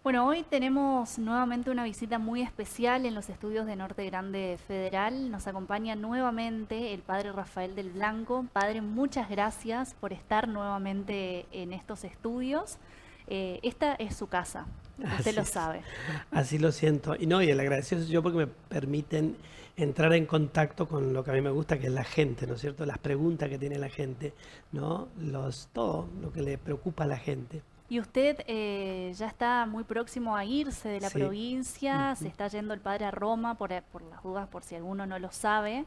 Bueno, hoy tenemos nuevamente una visita muy especial en los estudios de Norte Grande Federal. Nos acompaña nuevamente el padre Rafael del Blanco. Padre, muchas gracias por estar nuevamente en estos estudios. Esta es su casa, usted Así lo es, sabe. así lo siento. Y no, y el agradecido soy yo porque me permiten entrar en contacto con lo que a mí me gusta, que es la gente, ¿no es cierto? Las preguntas que tiene la gente, ¿no? Todo lo que le preocupa a la gente. Y usted ya está muy próximo a irse de la Sí. provincia, se Ujú, está yendo el padre a Roma por las dudas, por si alguno no lo sabe.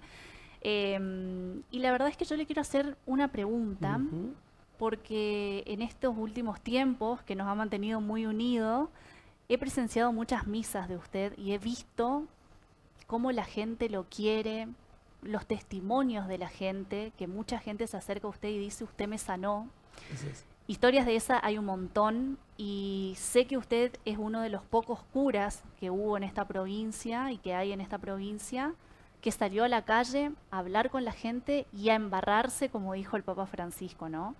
Y la verdad es que yo le quiero hacer una pregunta, ujú. porque en estos últimos tiempos que nos ha mantenido muy unidos, he presenciado muchas misas de usted y he visto cómo la gente lo quiere, los testimonios de la gente, que mucha gente se acerca a usted y dice, usted me sanó. Así es. Historias de esa hay un montón y sé que usted es uno de los pocos curas que hubo en esta provincia y que hay en esta provincia que salió a la calle a hablar con la gente y a embarrarse, como dijo el Papa Francisco, ¿no?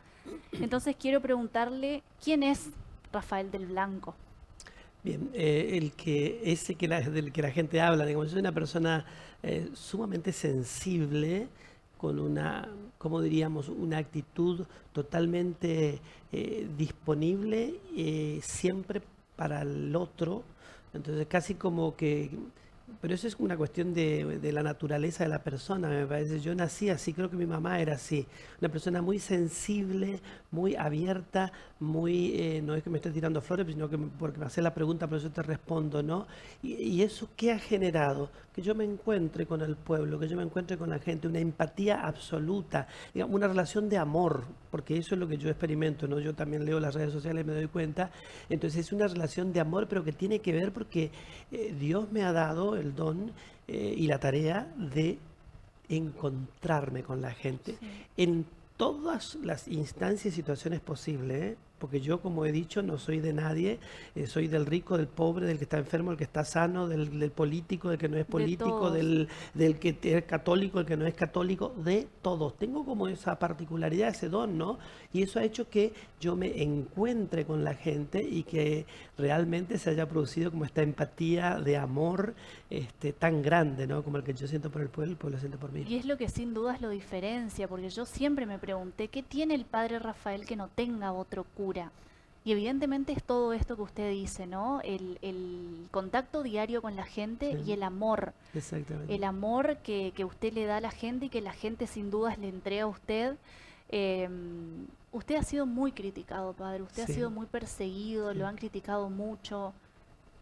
Entonces quiero preguntarle, ¿quién es Rafael del Blanco? Bien, del que la gente habla, digamos, es una persona sumamente sensible, con una, ¿cómo diríamos?, una actitud totalmente disponible siempre para el otro. Entonces, casi como que, pero eso es una cuestión de la naturaleza de la persona, me parece. Yo nací así, creo que mi mamá era así, una persona muy sensible, muy abierta, no es que me esté tirando flores, sino que porque me hace la pregunta, por eso te respondo, ¿no? Y eso qué ha generado, que yo me encuentre con el pueblo, que yo me encuentre con la gente, una empatía absoluta, digamos, una relación de amor, porque eso es lo que yo experimento, ¿no? Yo también leo las redes sociales y me doy cuenta. Entonces es una relación de amor, pero que tiene que ver porque Dios me ha dado el don y la tarea de encontrarme con la gente Sí. en todas las instancias y situaciones posibles, ¿eh? Porque yo, como he dicho, no soy de nadie, soy del rico, del pobre, del que está enfermo, del que está sano, del político, del que no es De político, todos. del que es católico, el que no es católico, de todos. Tengo como esa particularidad, ese don, ¿no? Y eso ha hecho que yo me encuentre con la gente y que realmente se haya producido como esta empatía de amor tan grande, ¿no? Como el que yo siento por el pueblo siente por mí. Y es lo que sin dudas lo diferencia, porque yo siempre me pregunté, ¿qué tiene el padre Rafael que no tenga otro cura? Y evidentemente es todo esto que usted dice, ¿no? El contacto diario con la gente y Sí, el exactamente. amor que usted le da a la gente y que la gente sin dudas le entrega a usted. Eh, Usted ha sido muy criticado, padre, usted ha sido Sí, muy perseguido, lo sí. han criticado mucho.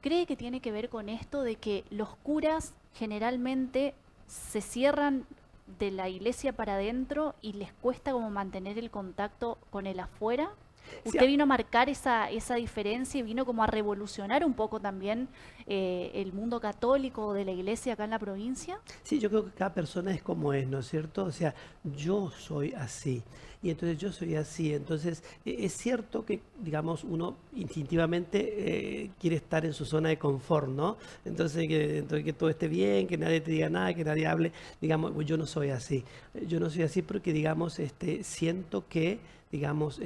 ¿Cree que tiene que ver con esto de que los curas generalmente se cierran de la iglesia para adentro y les cuesta como mantener el contacto con el afuera? Sí, Usted vino a marcar esa diferencia y vino como a revolucionar un poco también el mundo católico de la iglesia acá en la provincia. sí, yo creo que cada persona es como es, ¿no es cierto? O sea, yo soy así. Y entonces yo soy así. Entonces, es cierto que, digamos, uno instintivamente quiere estar en su zona de confort, ¿no? Entonces que todo esté bien, que nadie te diga nada, que nadie hable. Digamos, pues yo no soy así. Yo no soy así porque, digamos, siento que, digamos,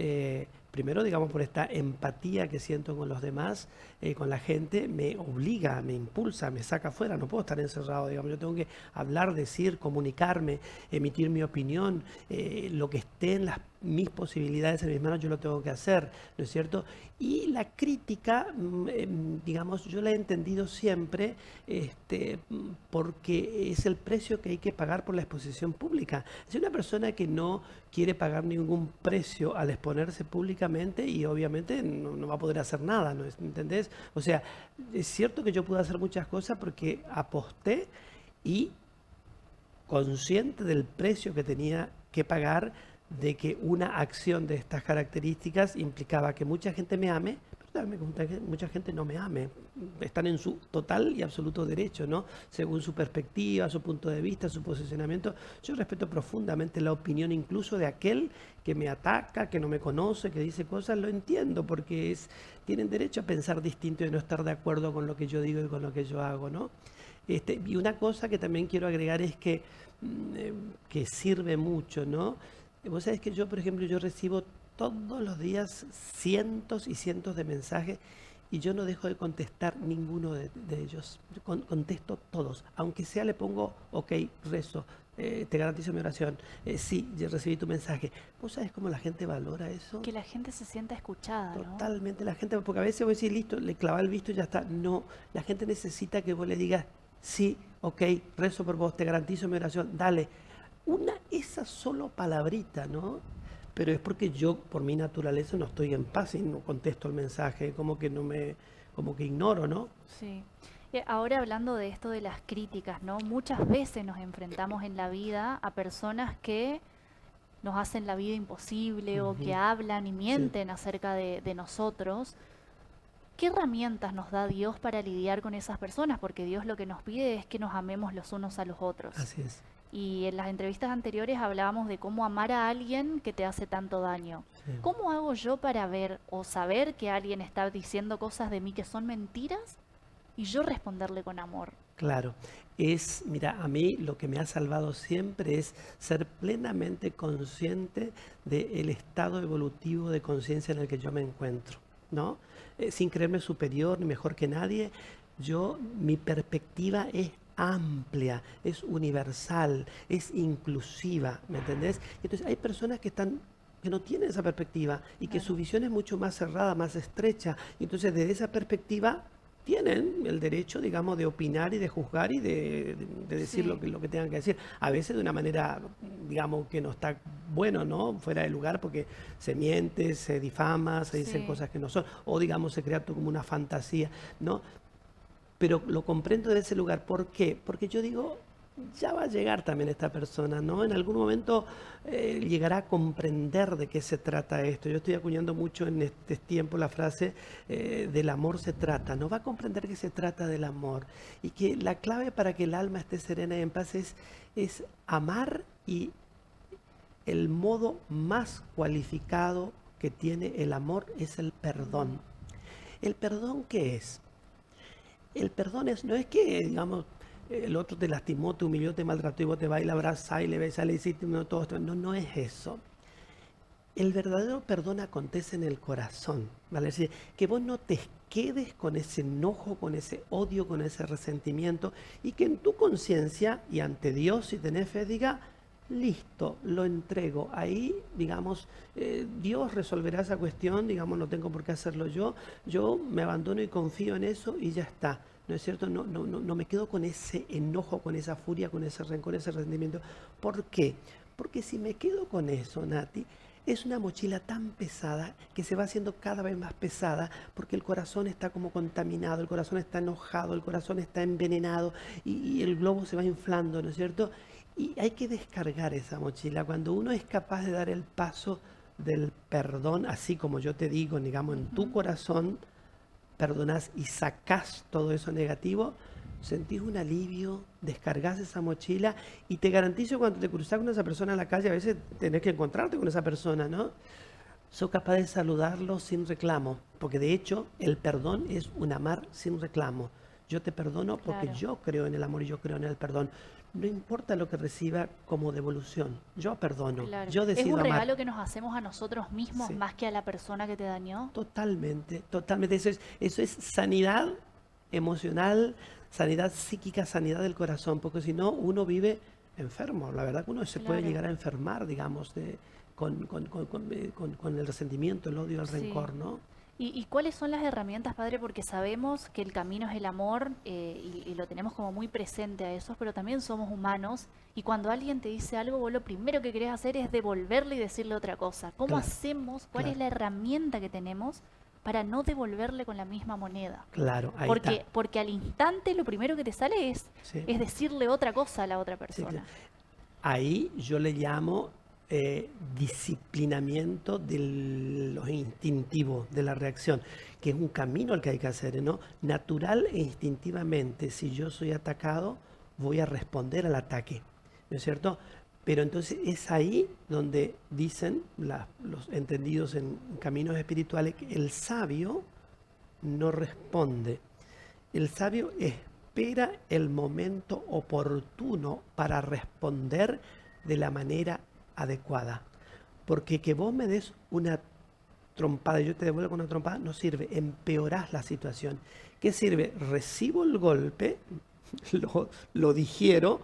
primero, digamos, por esta empatía que siento con los demás, con la gente, me obliga, me impulsa, me saca afuera. No puedo estar encerrado, digamos. Yo tengo que hablar, decir, comunicarme, emitir mi opinión, lo que esté en mis posibilidades en mis manos, yo lo tengo que hacer, ¿no es cierto? Y la crítica, digamos, yo la he entendido siempre porque es el precio que hay que pagar por la exposición pública. Si una persona que no quiere pagar ningún precio al exponerse públicamente y obviamente no va a poder hacer nada, ¿no es? ¿Entendés? O sea, es cierto que yo pude hacer muchas cosas porque aposté y consciente del precio que tenía que pagar, de que una acción de estas características implicaba que mucha gente me ame, pero también que mucha gente no me ame. Están en su total y absoluto derecho, ¿no? Según su perspectiva, su punto de vista, su posicionamiento. Yo respeto profundamente la opinión incluso de aquel que me ataca, que no me conoce, que dice cosas, lo entiendo, porque tienen derecho a pensar distinto y no estar de acuerdo con lo que yo digo y con lo que yo hago, ¿no? Y una cosa que también quiero agregar es que sirve mucho, ¿no? Vos sabés que yo, por ejemplo, yo recibo todos los días cientos y cientos de mensajes y yo no dejo de contestar ninguno de ellos. Contesto todos. Aunque sea le pongo, ok, rezo, te garantizo mi oración. Sí, yo recibí tu mensaje. ¿Vos sabés cómo la gente valora eso? Que la gente se sienta escuchada, ¿no? Totalmente. La gente, porque a veces vos decís, listo, le clavás el visto y ya está. No, la gente necesita que vos le digas, sí, ok, rezo por vos, te garantizo mi oración, dale. Esa solo palabrita, ¿no? Pero es porque yo, por mi naturaleza, no estoy en paz y no contesto el mensaje, como que como que ignoro, ¿no? Sí. Ahora hablando de esto de las críticas, ¿no? Muchas veces nos enfrentamos en la vida a personas que nos hacen la vida imposible o que Ujú. hablan y Sí, mienten acerca de nosotros. ¿Qué herramientas nos da Dios para lidiar con esas personas? Porque Dios lo que nos pide es que nos amemos los unos a los otros. así es. Y en las entrevistas anteriores hablábamos de cómo amar a alguien que te hace tanto daño. Sí. ¿Cómo hago yo para ver o saber que alguien está diciendo cosas de mí que son mentiras y yo responderle con amor? Claro, mira, a mí lo que me ha salvado siempre es ser plenamente consciente del estado evolutivo de conciencia en el que yo me encuentro, ¿no? Sin creerme superior ni mejor que nadie, mi perspectiva es amplia, es universal, es inclusiva, ¿me entendés? Entonces hay personas que no tienen esa perspectiva y que Claro. su visión es mucho más cerrada, más estrecha. Y entonces desde esa perspectiva tienen el derecho, digamos, de opinar y de juzgar y de decir Sí, lo que tengan que decir. A veces de una manera, digamos, que no está bueno, ¿no? Fuera de lugar porque se miente, se difama, se dicen sí. cosas que no son, o digamos, se crea todo como una fantasía, ¿no? Pero lo comprendo de ese lugar. ¿Por qué? Porque yo digo, ya va a llegar también esta persona, ¿no? En algún momento llegará a comprender de qué se trata esto. Yo estoy acuñando mucho en este tiempo la frase del amor se trata, ¿no? Va a comprender que se trata del amor y que la clave para que el alma esté serena y en paz es amar, y el modo más cualificado que tiene el amor es el perdón. ¿El perdón qué es? El perdón no es que, digamos, el otro te lastimó, te humilló, te maltrató y vos te vas y la abrazás y le besás, le hiciste no, todo esto. No, no es eso. El verdadero perdón acontece en el corazón, ¿vale? Es decir, que vos no te quedes con ese enojo, con ese odio, con ese resentimiento, y que en tu conciencia y ante Dios, si tenés fe, diga, listo, lo entrego. Ahí, digamos, Dios resolverá esa cuestión, digamos, no tengo por qué hacerlo yo me abandono y confío en eso y ya está. ¿No es cierto? No me quedo con ese enojo, con esa furia, con ese rencor, ese resentimiento. ¿Por qué? Porque si me quedo con eso, Nati, es una mochila tan pesada que se va haciendo cada vez más pesada porque el corazón está como contaminado, el corazón está enojado, el corazón está envenenado y el globo se va inflando, ¿no es cierto? Y hay que descargar esa mochila. Cuando uno es capaz de dar el paso del perdón, así como yo te digo, digamos, en tu Ujú. corazón, perdonás y sacás todo eso negativo, sentís un alivio, descargás esa mochila y te garantizo cuando te cruzás con esa persona en la calle, a veces tenés que encontrarte con esa persona, ¿no? Sos capaz de saludarlo sin reclamo, porque de hecho el perdón es un amar sin reclamo. Yo te perdono porque Claro, yo creo en el amor y yo creo en el perdón. No importa lo que reciba como devolución, yo perdono, claro. yo Es decido un amar. regalo que nos hacemos a nosotros mismos Sí. más que a la persona que te dañó. Totalmente, totalmente. Eso es sanidad emocional, sanidad psíquica, sanidad del corazón, porque si no, uno vive enfermo. La verdad que uno se puede Claro, llegar a enfermar, digamos, con el resentimiento, el odio, el sí. rencor, ¿no? ¿Y cuáles son las herramientas, padre? Porque sabemos que el camino es el amor y lo tenemos como muy presente a eso, pero también somos humanos y cuando alguien te dice algo, vos lo primero que querés hacer es devolverle y decirle otra cosa. ¿Cómo Claro, hacemos? ¿Cuál es claro, la herramienta que tenemos para no devolverle con la misma moneda? claro, ahí está. Porque al instante lo primero que te sale Sí, es decirle otra cosa a la otra sí, claro. persona. Ahí yo le llamo disciplinamiento de lo instintivo, de la reacción, que es un camino al que hay que hacer, ¿no? Natural e instintivamente, si yo soy atacado, voy a responder al ataque, ¿no es cierto? Pero entonces es ahí donde dicen los entendidos en caminos espirituales que el sabio no responde. El sabio espera el momento oportuno para responder de la manera adecuada. Porque que vos me des una trompada y yo te devuelvo con una trompada, no sirve, empeorás la situación. ¿Qué sirve? Recibo el golpe, lo digiero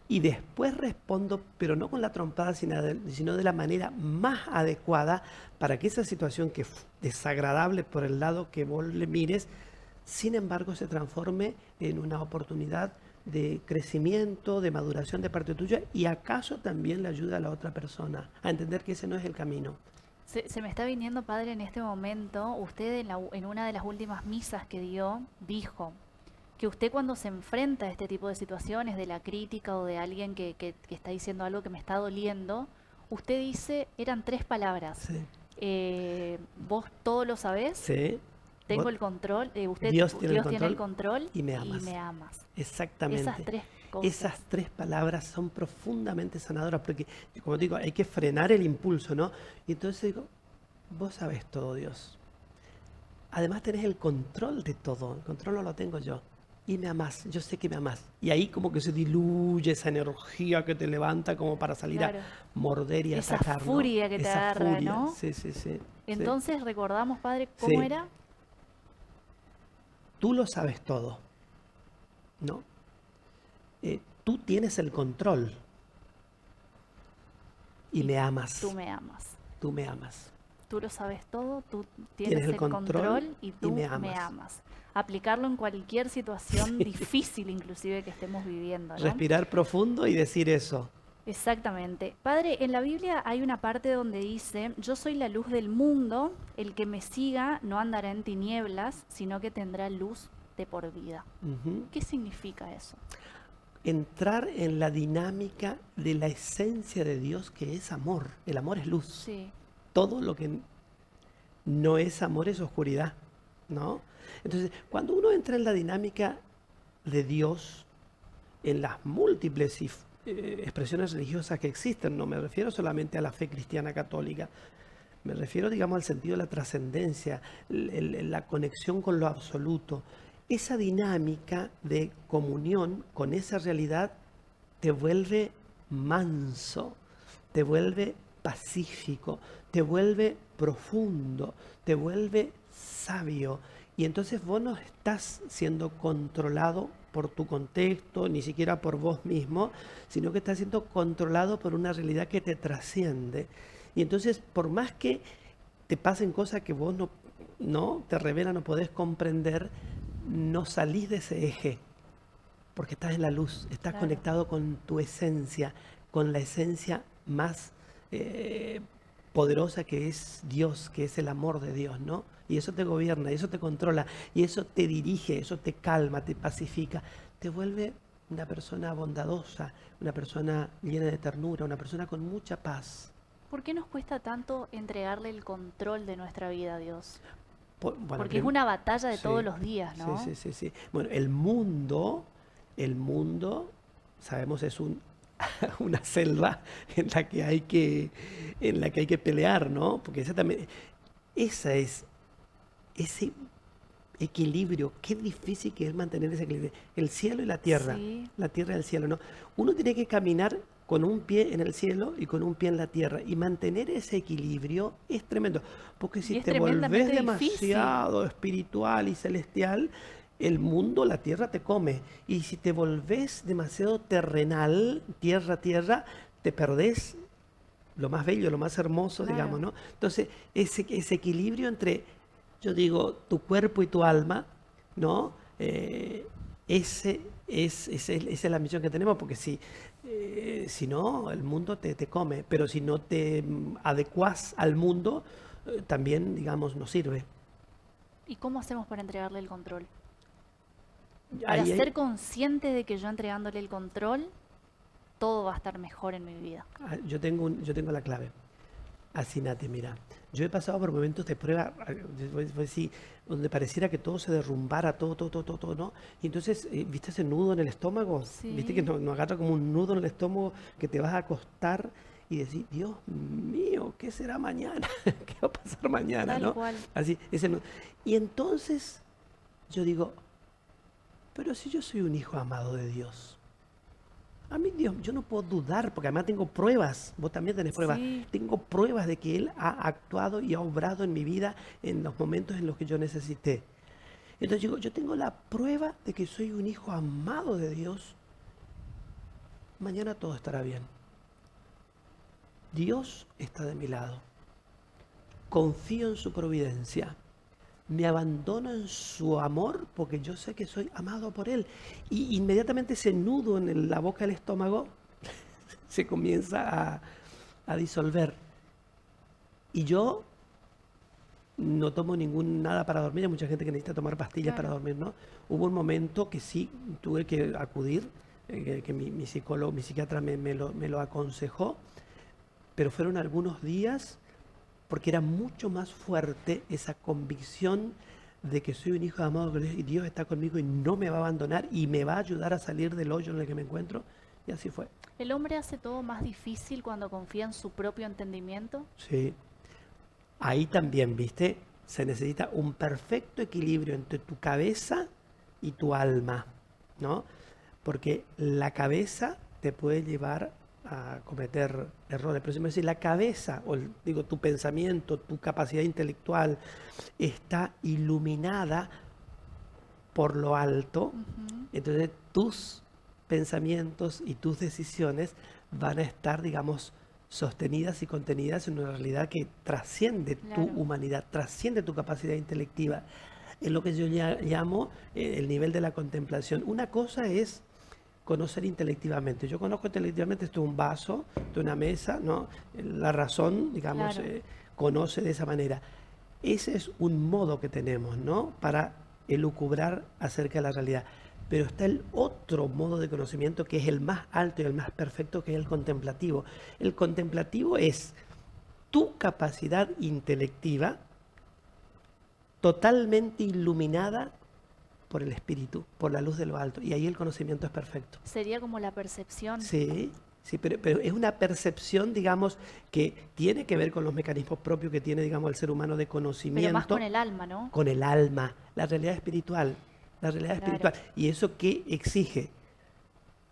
y después respondo, pero no con la trompada, sino de la manera más adecuada para que esa situación que es desagradable por el lado que vos le mires, sin embargo se transforme en una oportunidad de crecimiento, de maduración de parte tuya y acaso también le ayuda a la otra persona a entender que ese no es el camino. Se me está viniendo, padre, en este momento, usted en una de las últimas misas que dio, dijo que usted cuando se enfrenta a este tipo de situaciones, de la crítica o de alguien que está diciendo algo que me está doliendo, usted dice, eran 3 palabras. Sí. Vos todo lo sabés, Sí. tengo Vos- el control, Dios Dios tiene tiene el el control y me amas. me amas. Exactamente. Esas 3 cosas. Esas 3 palabras son profundamente sanadoras porque, como digo, hay que frenar el impulso, ¿no? Y entonces digo, vos sabés todo, Dios. Además tenés el control de todo, el control no lo tengo yo. Y me amás, yo sé que me amás. Y ahí como que se diluye esa energía que te levanta como para salir Claro. a morder y Esa atacar, ¿no? furia que te Esa agarra, furia, ¿no? sí, sí, sí. Sí. Entonces, recordamos, padre, ¿cómo Sí. era? Tú lo sabes todo, ¿no? Tú tienes el control y me amas. Tú me amas. Tú me amas. Tú lo sabes todo, tú tienes el el control control y tú me me amas. amas. Aplicarlo en cualquier situación difícil, inclusive que estemos viviendo, ¿no? Respirar profundo y decir eso. Exactamente. Padre, en la Biblia hay una parte donde dice, yo soy la luz del mundo, el que me siga no andará en tinieblas, sino que tendrá luz de por vida. Ujú. ¿Qué significa eso? Entrar en la dinámica de la esencia de Dios que es amor. El amor es luz. Sí, Todo lo que no es amor es oscuridad, ¿no? Entonces, cuando uno entra en la dinámica de Dios, en las múltiples expresiones religiosas que existen, no me refiero solamente a la fe cristiana católica, me refiero, digamos, al sentido de la trascendencia, la conexión con lo absoluto. Esa dinámica de comunión con esa realidad te vuelve manso, te vuelve pacífico, te vuelve profundo, te vuelve sabio. Y entonces vos no estás siendo controlado por tu contexto, ni siquiera por vos mismo, sino que estás siendo controlado por una realidad que te trasciende. Y entonces, por más que te pasen cosas que vos no te revelan, no podés comprender, no salís de ese eje, porque estás en la luz, estás claro. conectado con tu esencia, con la esencia más poderosa que es Dios, que es el amor de Dios, ¿no? Y eso te gobierna, y eso te controla, y eso te dirige, eso te calma, te pacifica, te vuelve una persona bondadosa, una persona llena de ternura, una persona con mucha paz. ¿Por qué nos cuesta tanto entregarle el control de nuestra vida a Dios? Bueno, Porque es una batalla de sí, todos los días, ¿no? Sí, sí, sí, sí. Bueno, el mundo, sabemos, es una selva en la que hay que pelear, ¿no? Porque esa es ese equilibrio, qué difícil que es mantener ese equilibrio. El cielo y la tierra y el cielo, ¿no? Uno tiene que caminar con un pie en el cielo y con un pie en la tierra. Y mantener ese equilibrio es tremendo. Porque si te volvés demasiado espiritual y celestial, el mundo, la tierra te come. Y si te volvés demasiado terrenal, tierra, te perdés lo más bello, lo más hermoso, Claro. digamos, ¿no? Entonces, ese equilibrio entre, yo digo, tu cuerpo y tu alma, ¿no? Esa es la misión que tenemos, porque si no, el mundo te come, pero si no te adecuás al mundo, también, digamos, no sirve. ¿Y cómo hacemos para entregarle el control? Para Ahí hay- ser consciente de que yo entregándole el control, todo va a estar mejor en mi vida. yo tengo la clave. Así, Nati, mira, yo he pasado por momentos de prueba, donde pareciera que todo se derrumbara, todo, ¿no? Y entonces, ¿viste ese nudo en el estómago? Sí. ¿Viste que nos agarra como un nudo en el estómago que te vas a acostar y decir, Dios mío, ¿qué será mañana? ¿Qué va a pasar mañana, Tal no? cual. Así, ese nudo. Y entonces yo digo, pero si yo soy un hijo amado de Dios, A mí Dios, yo no puedo dudar, porque además tengo pruebas, vos también tenés pruebas, Sí, tengo pruebas de que Él ha actuado y ha obrado en mi vida en los momentos en los que yo necesité. Entonces digo, yo tengo la prueba de que soy un hijo amado de Dios, mañana todo estará bien. Dios está de mi lado, confío en su providencia, me abandono en su amor porque yo sé que soy amado por Él. Y inmediatamente ese nudo en la boca del estómago se comienza a disolver. Y yo no tomo nada para dormir. Hay mucha gente que necesita tomar pastillas para claro. dormir, ¿no? Hubo un momento que sí tuve que acudir, que mi psicólogo, mi psiquiatra me lo aconsejó, pero fueron algunos días porque era mucho más fuerte esa convicción de que soy un hijo amado de Dios y Dios está conmigo y no me va a abandonar y me va a ayudar a salir del hoyo en el que me encuentro. Y así fue. El hombre hace todo más difícil cuando confía en su propio entendimiento. Sí. Ahí también, ¿viste? Se necesita un perfecto equilibrio entre tu cabeza y tu alma, ¿no? Porque la cabeza te puede llevar a cometer errores. Pero si me decís, la cabeza, digo, tu pensamiento, tu capacidad intelectual, está iluminada por lo alto, Ujú, entonces tus pensamientos y tus decisiones van a estar, digamos, sostenidas y contenidas en una realidad que trasciende tu claro. humanidad, trasciende tu capacidad intelectiva. Es lo que yo llamo el nivel de la contemplación. Una cosa es conocer intelectivamente. Yo conozco intelectivamente, esto es un vaso, esto es una mesa, ¿no? La razón, digamos, Claro. conoce de esa manera. Ese es un modo que tenemos, ¿no? Para elucubrar acerca de la realidad. Pero está el otro modo de conocimiento que es el más alto y el más perfecto, que es el contemplativo. El contemplativo es tu capacidad intelectiva totalmente iluminada por el espíritu, por la luz de lo alto. Y ahí el conocimiento es perfecto. Sería como la percepción, Sí, sí, pero es una percepción, digamos, que tiene que ver con los mecanismos propios que tiene, digamos, el ser humano de pero más con conocimiento, el alma, ¿no? con el alma, la realidad espiritual, la realidad Claro. espiritual. ¿Y eso qué exige?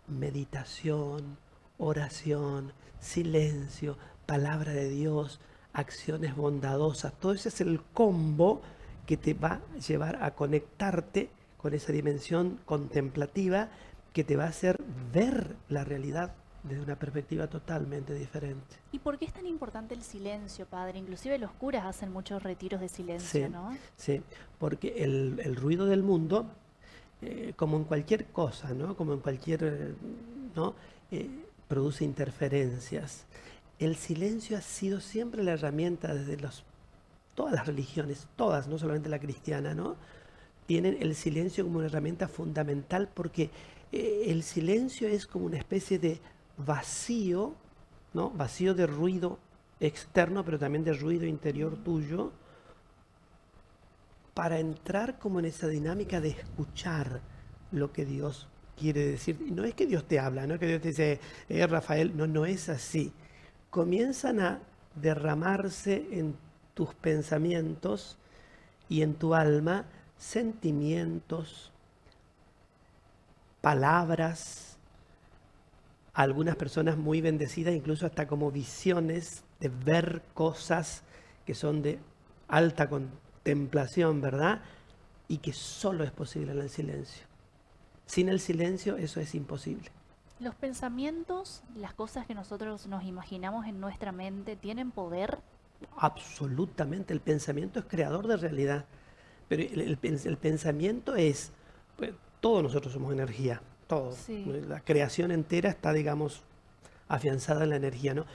Meditación, oración, silencio, palabra de Dios, acciones bondadosas. Todo ese es el combo que te va a llevar a conectarte con esa dimensión contemplativa que te va a hacer ver la realidad desde una perspectiva totalmente diferente. ¿Y por qué es tan importante el silencio, padre? Inclusive los curas hacen muchos retiros de silencio, Sí, ¿no? sí, porque el ruido del mundo, como en cualquier cosa, ¿no? Como en cualquier, ¿no? Eh, produce interferencias. El silencio ha sido siempre la herramienta desde todas las religiones, todas, no solamente la cristiana, ¿no? Tienen el silencio como una herramienta fundamental porque el silencio es como una especie de vacío, ¿no? Vacío de ruido externo, pero también de ruido interior tuyo, para entrar como en esa dinámica de escuchar lo que Dios quiere decir. Y no es que Dios te habla, no es que Dios te dice, Rafael, no, no es así. Comienzan a derramarse en tus pensamientos y en tu alma sentimientos, palabras, algunas personas muy bendecidas, incluso hasta como visiones de ver cosas que son de alta contemplación, ¿verdad? Y que solo es posible en el silencio. Sin el silencio eso es imposible. Los pensamientos, las cosas que nosotros nos imaginamos en nuestra mente, ¿tienen poder? Absolutamente, el pensamiento es creador de realidad, pero el pensamiento es, pues, todos nosotros somos energía, todo. Sí. La creación entera está, digamos, afianzada en la energía, ¿no?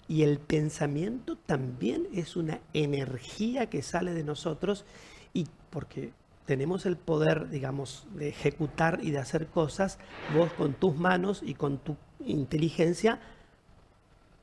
Y el pensamiento también es una energía que sale de nosotros y porque tenemos el poder, digamos, de ejecutar y de hacer cosas, vos con tus manos y con tu inteligencia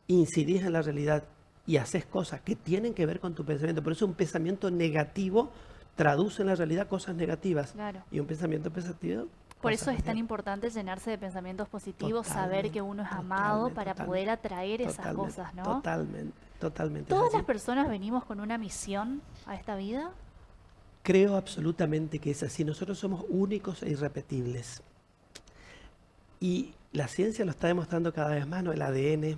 incidís en la realidad y haces cosas que tienen que ver con tu pensamiento. Por eso un pensamiento negativo traduce en la realidad cosas negativas Claro. y un pensamiento positivo, Por cosas eso es tan positivas. importante llenarse de pensamientos positivos, saber que Totalmente, uno es amado totalmente, para poder totalmente, atraer esas totalmente, cosas, ¿no? totalmente, totalmente es ¿Todas las así. personas venimos con una misión a esta vida? Creo absolutamente que es así. Nosotros somos únicos e irrepetibles. Y La ciencia lo está demostrando cada vez más, ¿no? El ADN.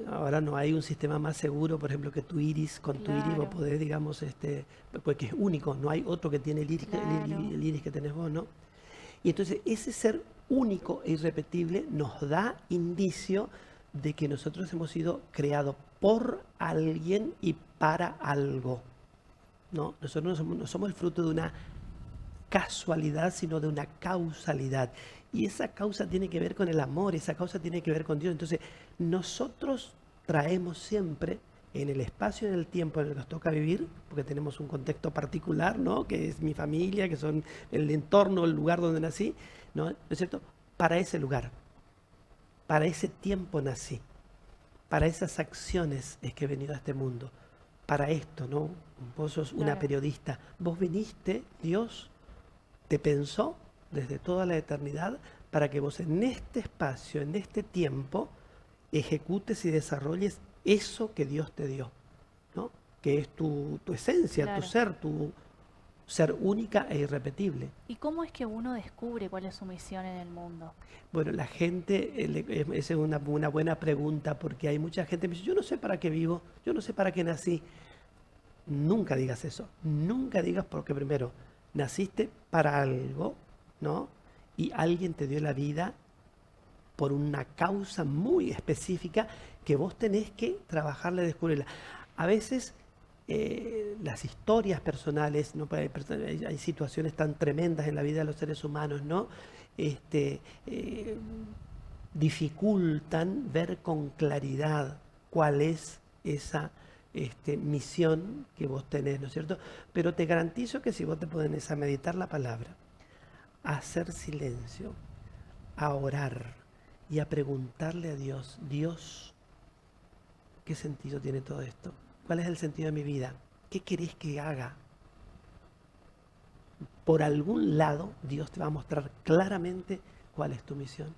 Ahora no hay un sistema más seguro, por ejemplo, que tu iris. Con tu iris vos Claro, podés, digamos, porque es único, no hay otro que tiene el iris, claro, el iris que tenés vos, ¿no? Y entonces ese ser único e irrepetible nos da indicio de que nosotros hemos sido creados por alguien y para algo, ¿no? Nosotros no somos el fruto de una casualidad, sino de una causalidad. Y esa causa tiene que ver con el amor, esa causa tiene que ver con Dios. Entonces, nosotros traemos siempre en el espacio y en el tiempo en el que nos toca vivir, porque tenemos un contexto particular, ¿no? Que es mi familia, que son el entorno, el lugar donde nací, ¿no? ¿No es cierto? Para ese lugar, para ese tiempo nací, para esas acciones es que he venido a este mundo, para esto, ¿no? Vos sos una claro. periodista, vos viniste, Dios te pensó desde toda la eternidad para que vos en este espacio, en este tiempo, ejecutes y desarrolles eso que Dios te dio, ¿no? Que es tu esencia, Claro. tu ser única e irrepetible. ¿Y cómo es que uno descubre cuál es su misión en el mundo? Bueno, la gente, esa es una buena pregunta porque hay mucha gente que me dice, yo no sé para qué vivo, yo no sé para qué nací. Nunca digas eso, nunca digas porque primero, naciste para algo, ¿no? Y alguien te dio la vida por una causa muy específica que vos tenés que trabajarla y descubrirla. A veces las historias personales, ¿no? Hay situaciones tan tremendas en la vida de los seres humanos, ¿no? Este, eh, dificultan ver con claridad cuál es esa misión que vos tenés, ¿no es cierto? Pero te garantizo que si vos te pones a meditar la palabra, a hacer silencio, a orar y a preguntarle a Dios, Dios, ¿qué sentido tiene todo esto? ¿Cuál es el sentido de mi vida? ¿Qué querés que haga? Por algún lado, Dios te va a mostrar claramente cuál es tu misión.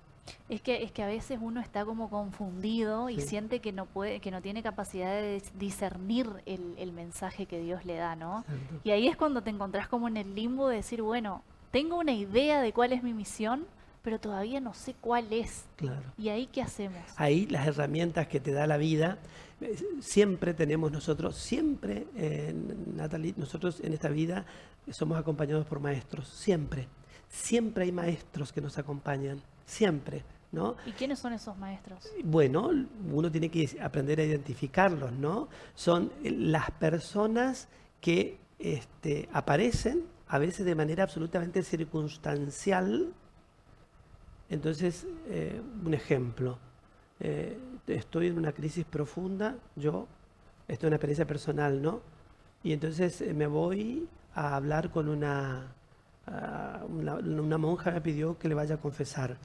Es que a veces uno está como confundido y Sí, siente que no puede, que no tiene capacidad de discernir el mensaje que Dios le da, ¿no? exacto. Y ahí es cuando te encontrás como en el limbo de decir, bueno, tengo una idea de cuál es mi misión, pero todavía no sé cuál es. Claro. ¿Y ahí qué hacemos? Ahí las herramientas que te da la vida, siempre tenemos nosotros, siempre, Natalie, nosotros en esta vida somos acompañados por maestros, siempre. Siempre hay maestros que nos acompañan, siempre, ¿no? ¿Y quiénes son esos maestros? Bueno, uno tiene que aprender a identificarlos, ¿no? Son las personas que aparecen a veces de manera absolutamente circunstancial. Entonces, un ejemplo, estoy en una crisis profunda, esto es una experiencia personal, ¿no? Y entonces me voy a hablar con una monja me pidió que le vaya a confesar.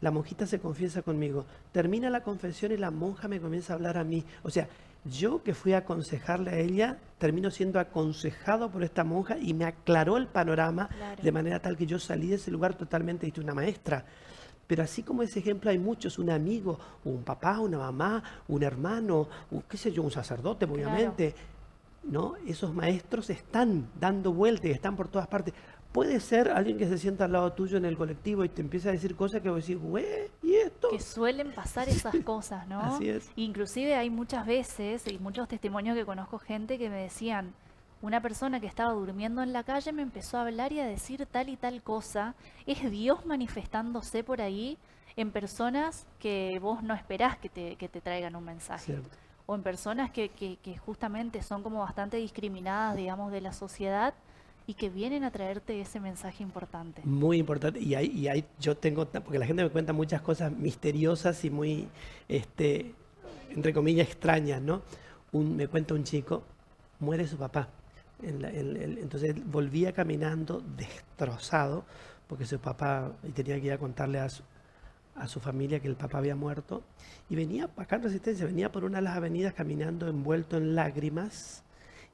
La monjita se confiesa conmigo. Termina la confesión y la monja me comienza a hablar a mí. O sea, yo que fui a aconsejarle a ella, termino siendo aconsejado por esta monja y me aclaró el panorama Claro, de manera tal que yo salí de ese lugar totalmente distinto, una maestra. Pero así como ese ejemplo hay muchos, un amigo, un papá, una mamá, un hermano, qué sé yo, un sacerdote, claro. obviamente, ¿no? Esos maestros están dando vueltas y están por todas partes. Puede ser alguien que se sienta al lado tuyo en el colectivo y te empieza a decir cosas que vos decís, güey, ¿y esto? Que suelen pasar esas cosas, ¿no? Así es. Inclusive hay muchas veces y muchos testimonios que conozco gente que me decían, una persona que estaba durmiendo en la calle me empezó a hablar y a decir tal y tal cosa. Es Dios manifestándose por ahí en personas que vos no esperás que te traigan un mensaje. Cierto. O en personas que justamente son como bastante discriminadas, digamos, de la sociedad y que vienen a traerte ese mensaje importante. Muy importante. Yo tengo, porque la gente me cuenta muchas cosas misteriosas y muy, entre comillas, extrañas, ¿no? Me cuenta un chico, muere su papá. Entonces volvía caminando destrozado, porque su papá, y tenía que ir a contarle a su familia que el papá había muerto. Y venía acá en Resistencia, venía por una de las avenidas caminando envuelto en lágrimas.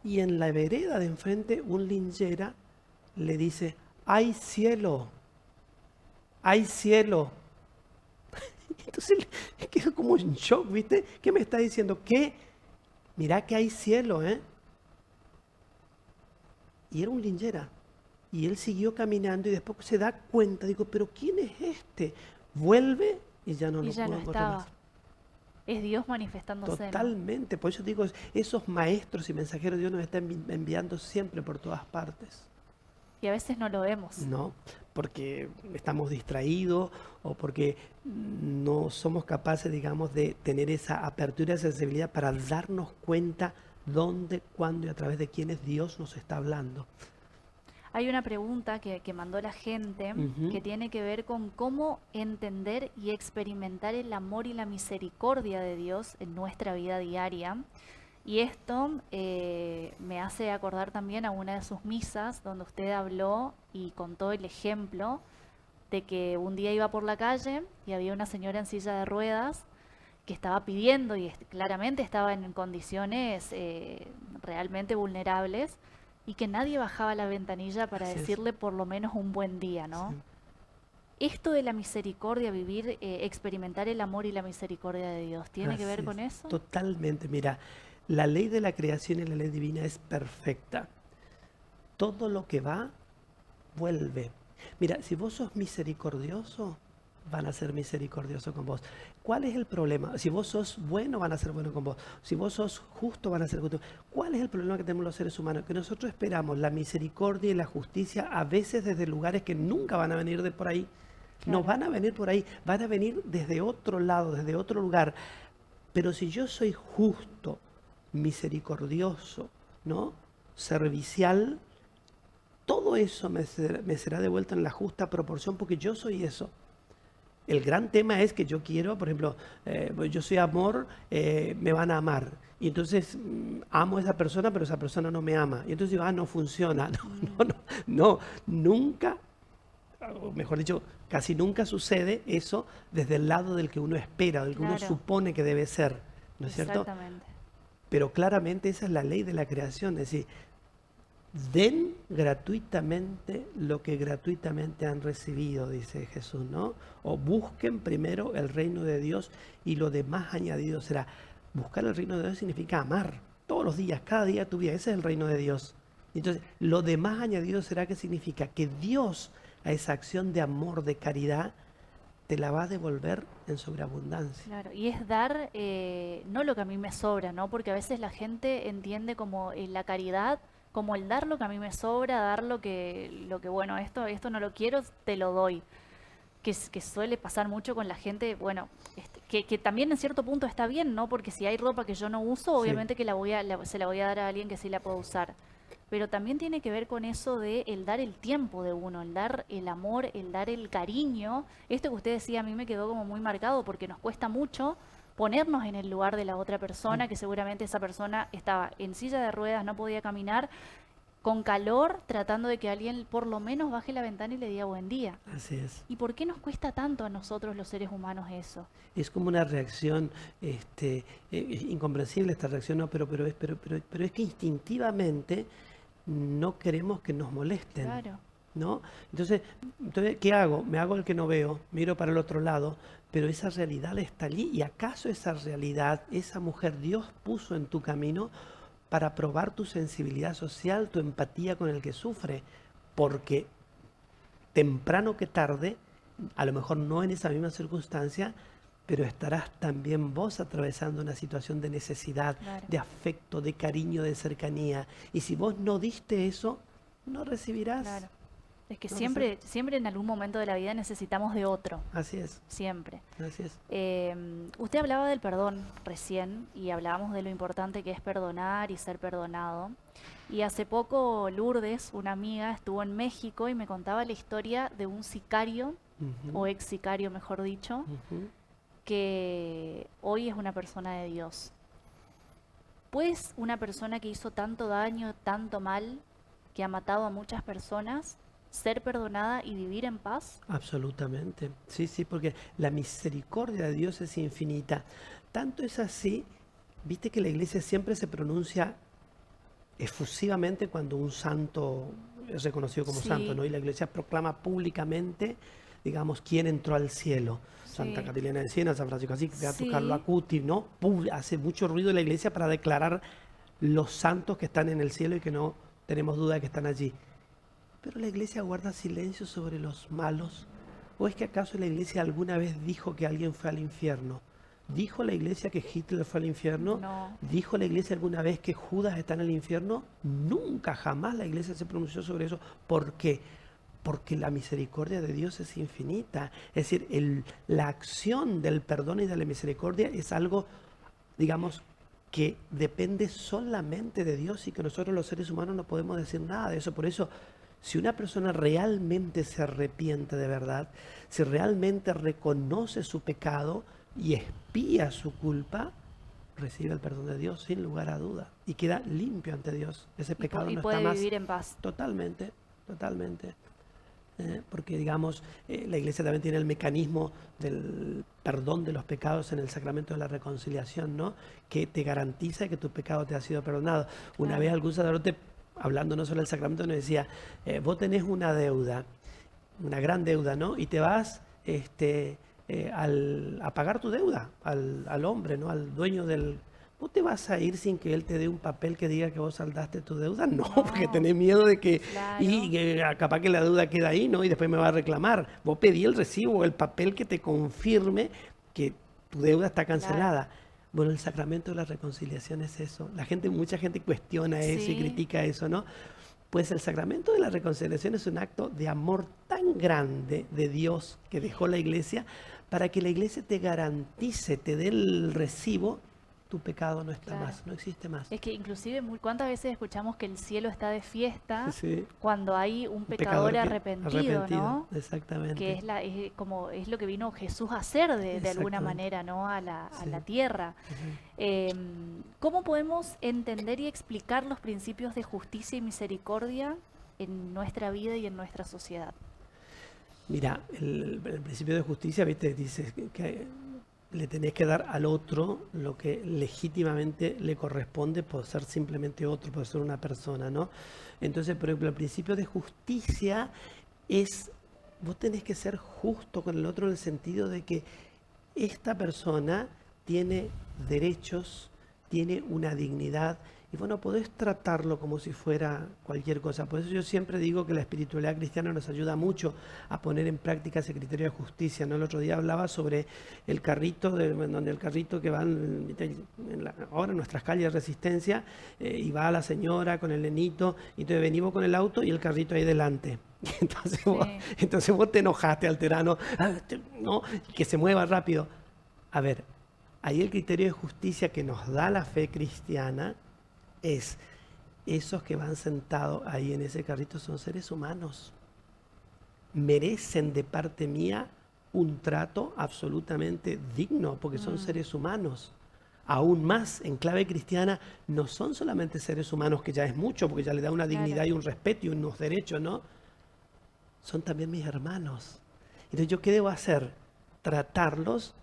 Y en la vereda de enfrente, un linchera le dice, ¡ay cielo! ¡Ay cielo! Entonces quedó como en shock, ¿viste? ¿Qué me está diciendo? ¿Qué? Mirá que hay cielo, ¿eh? Y era un linchera. Y él siguió caminando y después se da cuenta, digo, ¿pero quién es este? vuelve y ya no Y lo ya no encuentra más. estaba. Es Dios manifestándose, ¿no? Totalmente. Por eso digo, esos maestros y mensajeros de Dios nos están enviando siempre por todas partes. Y a veces no lo vemos. No, porque estamos distraídos o porque no somos capaces, digamos, de tener esa apertura y sensibilidad para darnos cuenta dónde, cuándo y a través de quiénes Dios nos está hablando. Hay una pregunta que mandó la gente que Ujú. tiene que ver con cómo entender y experimentar el amor y la misericordia de Dios en nuestra vida diaria. Y esto me hace acordar también a una de sus misas donde usted habló y contó el ejemplo de que un día iba por la calle y había una señora en silla de ruedas que estaba pidiendo y claramente estaba en condiciones realmente vulnerables y que nadie bajaba la ventanilla para Así es. decirle por lo menos un buen día, ¿no? Sí. Esto de la misericordia, vivir, experimentar el amor y la misericordia de Dios, ¿tiene que ver Así es. con eso? Totalmente. Mira, la ley de la creación y la ley divina es perfecta. Todo lo que va, vuelve. Mira, si vos sos misericordioso, van a ser misericordiosos con vos. ¿Cuál es el problema? Si vos sos bueno, van a ser buenos con vos. Si vos sos justo, van a ser justos. ¿Cuál es el problema que tenemos los seres humanos? Que nosotros esperamos la misericordia y la justicia a veces desde lugares que nunca van a venir de por ahí. No Claro, van a venir por ahí, van a venir desde otro lado, desde otro lugar. Pero si yo soy justo, misericordioso, ¿no? Servicial, todo eso me será devuelto en la justa proporción porque yo soy eso. El gran tema es que yo quiero, por ejemplo, yo soy amor, me van a amar. Y entonces amo a esa persona, pero esa persona no me ama. Y entonces digo, no funciona. No, nunca, o mejor dicho, casi nunca sucede eso desde el lado del que uno espera, del que uno claro, supone que debe ser. ¿No es cierto? exactamente. Pero claramente esa es la ley de la creación. Es decir, den gratuitamente lo que gratuitamente han recibido, dice Jesús, ¿no? O busquen primero el reino de Dios y lo demás añadido será. Buscar el reino de Dios significa amar todos los días, cada día de tu vida. Ese es el reino de Dios. Entonces, lo demás añadido será que significa que Dios a esa acción de amor, de caridad, te la va a devolver en sobreabundancia. Claro, y es dar no lo que a mí me sobra, ¿no? Porque a veces la gente entiende como la caridad, como el dar lo que a mí me sobra, dar lo que bueno, esto no lo quiero, te lo doy. Que suele pasar mucho con la gente, bueno, que también en cierto punto está bien, ¿no? Porque si hay ropa que yo no uso, Sí, obviamente que se la voy a dar a alguien que sí la pueda usar. Pero también tiene que ver con eso de el dar el tiempo de uno, el dar el amor, el dar el cariño. Esto que usted decía a mí me quedó como muy marcado porque nos cuesta mucho ponernos en el lugar de la otra mm, persona, que seguramente esa persona estaba en silla de ruedas, no podía caminar, con calor, tratando de que alguien por lo menos baje la ventana y le diga buen día. así es. ¿Y por qué nos cuesta tanto a nosotros los seres humanos eso? Es como una reacción incomprensible esta reacción, no, pero es que instintivamente no queremos que nos molesten, Claro, ¿no? Entonces, ¿qué hago? Me hago el que no veo, miro para el otro lado, pero esa realidad está allí. ¿Y acaso esa realidad, esa mujer, Dios puso en tu camino para probar tu sensibilidad social, tu empatía con el que sufre? Porque temprano que tarde, a lo mejor no en esa misma circunstancia, pero estarás también vos atravesando una situación de necesidad, claro, de afecto, de cariño, de cercanía. Y si vos no diste eso, no recibirás. claro. Es que No recibirás. siempre en algún momento de la vida necesitamos de otro, Así es, siempre. así es. Usted hablaba del perdón recién y hablábamos de lo importante que es perdonar y ser perdonado. Y hace poco Lourdes, una amiga, estuvo en México y me contaba la historia de un sicario, Ujú, o ex sicario mejor dicho, ujú. que hoy es una persona de Dios. ¿Pues una persona que hizo tanto daño, tanto mal, que ha matado a muchas personas, ser perdonada y vivir en paz? Absolutamente. Sí, sí, porque la misericordia de Dios es infinita. Tanto es así, viste que la iglesia siempre se pronuncia efusivamente cuando un santo es reconocido como santo, Sí, ¿no? Y la iglesia proclama públicamente, digamos, quién entró al cielo. Santa sí, Catalina de Siena, San Francisco Asís, Beato Carlo sí, Acuti, ¿no? Hace mucho ruido la iglesia para declarar los santos que están en el cielo y que no tenemos duda de que están allí. Pero la iglesia guarda silencio sobre los malos, ¿O es que acaso la iglesia alguna vez dijo que alguien fue al infierno? ¿Dijo la iglesia que Hitler fue al infierno? No, ¿Dijo la iglesia alguna vez que Judas está en el infierno? Nunca, jamás la iglesia se pronunció sobre eso. ¿Por qué? Porque la misericordia de Dios es infinita. Es decir, la acción del perdón y de la misericordia es algo, digamos, que depende solamente de Dios y que nosotros los seres humanos no podemos decir nada de eso. Por eso, si una persona realmente se arrepiente de verdad, si realmente reconoce su pecado y expía su culpa, recibe el perdón de Dios sin lugar a duda y queda limpio ante Dios. Ese pecado no está puede más. vivir en paz. Totalmente, totalmente. Porque digamos, la iglesia también tiene el mecanismo del perdón de los pecados en el sacramento de la reconciliación, ¿no? Que te garantiza que tu pecado te ha sido perdonado. Una Claro. vez algún sacerdote, hablando no solo del sacramento, nos decía, vos tenés una deuda, una gran deuda, ¿no? Y te vas a pagar tu deuda al hombre, ¿no? Al dueño del... ¿Vos te vas a ir sin que él te dé un papel que diga que vos saldaste tu deuda? No, porque tenés miedo de que... Claro. Y que capaz que la deuda queda ahí, ¿no? Y después me va a reclamar. Vos pedí el recibo, el papel que te confirme que tu deuda está cancelada. Bueno, el sacramento de la reconciliación es eso. Mucha gente cuestiona eso y Sí. critica eso, ¿no? Pues el sacramento de la reconciliación es un acto de amor tan grande de Dios que dejó la iglesia para que la iglesia te garantice, te dé el recibo, tu pecado no está Claro. más, no existe más. Es que inclusive ¿cuántas veces escuchamos que el cielo está de fiesta Sí, cuando hay un un pecador arrepentido, ¿no? Exactamente. Que es lo que vino Jesús a hacer de alguna Exactamente. manera, ¿no? A la Sí. tierra. Ujú. ¿Cómo podemos entender y explicar los principios de justicia y misericordia en nuestra vida y en nuestra sociedad? Mira, el principio de justicia, ¿viste? Dice que le tenés que dar al otro lo que legítimamente le corresponde por ser simplemente otro, por ser una persona, ¿no? Entonces, por ejemplo, el principio de justicia es, vos tenés que ser justo con el otro en el sentido de que esta persona tiene derechos, tiene una dignidad y vos no podés tratarlo como si fuera cualquier cosa. Por eso yo siempre digo que la espiritualidad cristiana nos ayuda mucho a poner en práctica ese criterio de justicia, ¿no? El otro día hablaba sobre el carrito, donde el carrito que va ahora en nuestras calles de Resistencia y va la señora con el nenito y entonces venimos con el auto y el carrito ahí delante. Entonces, entonces vos te enojaste, alterano, ¿no? Que se mueva rápido. A ver, ahí el criterio de justicia que nos da la fe cristiana es, esos que van sentados ahí en ese carrito son seres humanos. Merecen de parte mía un trato absolutamente digno, porque son seres humanos. Aún más, en clave cristiana, no son solamente seres humanos, que ya es mucho, porque ya le da una dignidad y un respeto y unos derechos, ¿no? Son también mis hermanos. Entonces, ¿yo qué debo hacer? Tratarlos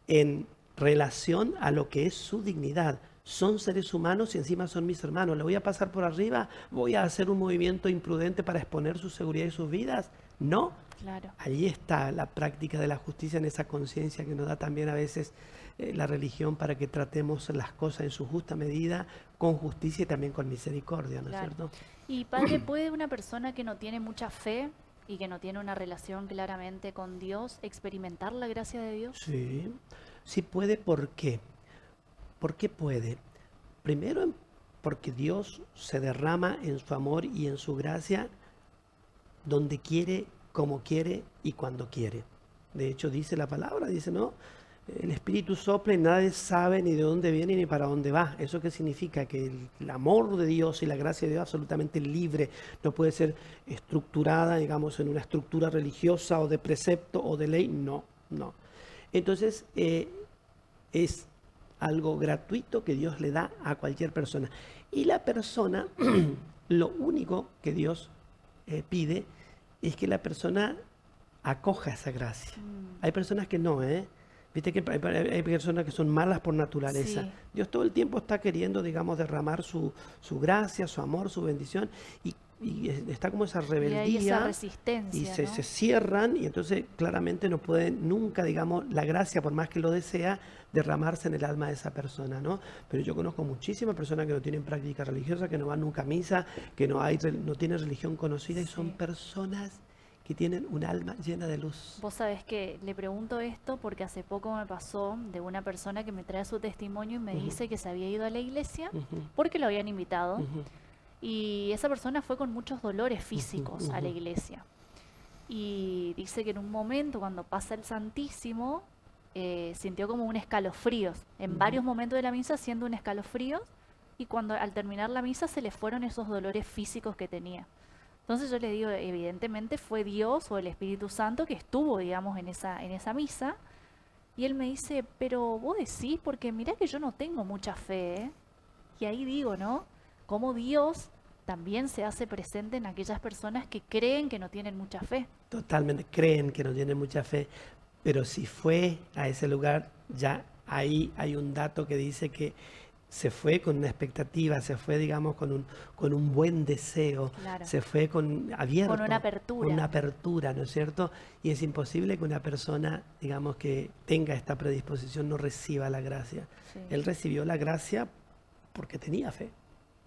en relación a lo que es su dignidad. Son seres humanos y encima son mis hermanos. ¿Le voy a pasar por arriba? ¿Voy a hacer un movimiento imprudente para exponer su seguridad y sus vidas? No. Claro. Allí está la práctica de la justicia, en esa conciencia que nos da también a veces la religión para que tratemos las cosas en su justa medida, con justicia y también con misericordia, ¿no es Claro. cierto? Y padre, ¿puede una persona que no tiene mucha fe y que no tiene una relación claramente con Dios experimentar la gracia de Dios? Sí, sí puede. ¿Por qué? ¿Por qué puede? Primero, porque Dios se derrama en su amor y en su gracia donde quiere, como quiere y cuando quiere. De hecho, dice la palabra, dice, ¿no? El Espíritu sopla y nadie sabe ni de dónde viene ni para dónde va. ¿Eso qué significa? Que el amor de Dios y la gracia de Dios es absolutamente libre. No puede ser estructurada, digamos, en una estructura religiosa o de precepto o de ley. No, no. Entonces, es algo gratuito que Dios le da a cualquier persona. Y la persona, lo único que Dios pide es que la persona acoja esa gracia. Hay personas que no, ¿eh? Viste que hay personas que son malas por naturaleza. Sí. Dios todo el tiempo está queriendo, digamos, derramar su gracia, su amor, su bendición, y está como esa Y rebeldía. hay esa Y resistencia, ¿no? se cierran y entonces claramente no pueden nunca, digamos, la gracia, por más que lo desea, derramarse en el alma de esa persona, ¿no? Pero yo conozco muchísimas personas que no tienen práctica religiosa, que no van nunca a misa, que no tienen religión conocida y son Sí. personas que tienen un alma llena de luz. Vos sabés que le pregunto esto porque hace poco me pasó de una persona que me trae su testimonio y me Ujú, dice que se había ido a la iglesia ujú, porque lo habían invitado ujú, y esa persona fue con muchos dolores ujú, físicos a la ujú. iglesia. Y dice que en un momento cuando pasa el Santísimo sintió como un escalofríos. En Ujú. varios momentos de la misa siendo un escalofríos y cuando al terminar la misa se le fueron esos dolores físicos que tenía. Entonces yo le digo, evidentemente fue Dios o el Espíritu Santo que estuvo, digamos, en esa misa. Y él me dice, pero vos decís, porque mirá que yo no tengo mucha fe, ¿eh? Y ahí digo, ¿no? Cómo Dios también se hace presente en aquellas personas que creen que no tienen mucha fe. Totalmente creen que no tienen mucha fe, pero si fue a ese lugar, ya ahí hay un dato que dice que se fue con una expectativa, se fue, digamos, con un buen deseo, Claro. se fue con Con una abierto, con una apertura. apertura, ¿no es cierto? Y es imposible que una persona, digamos, que tenga esta predisposición no reciba la gracia. Sí. Él recibió la gracia porque tenía fe.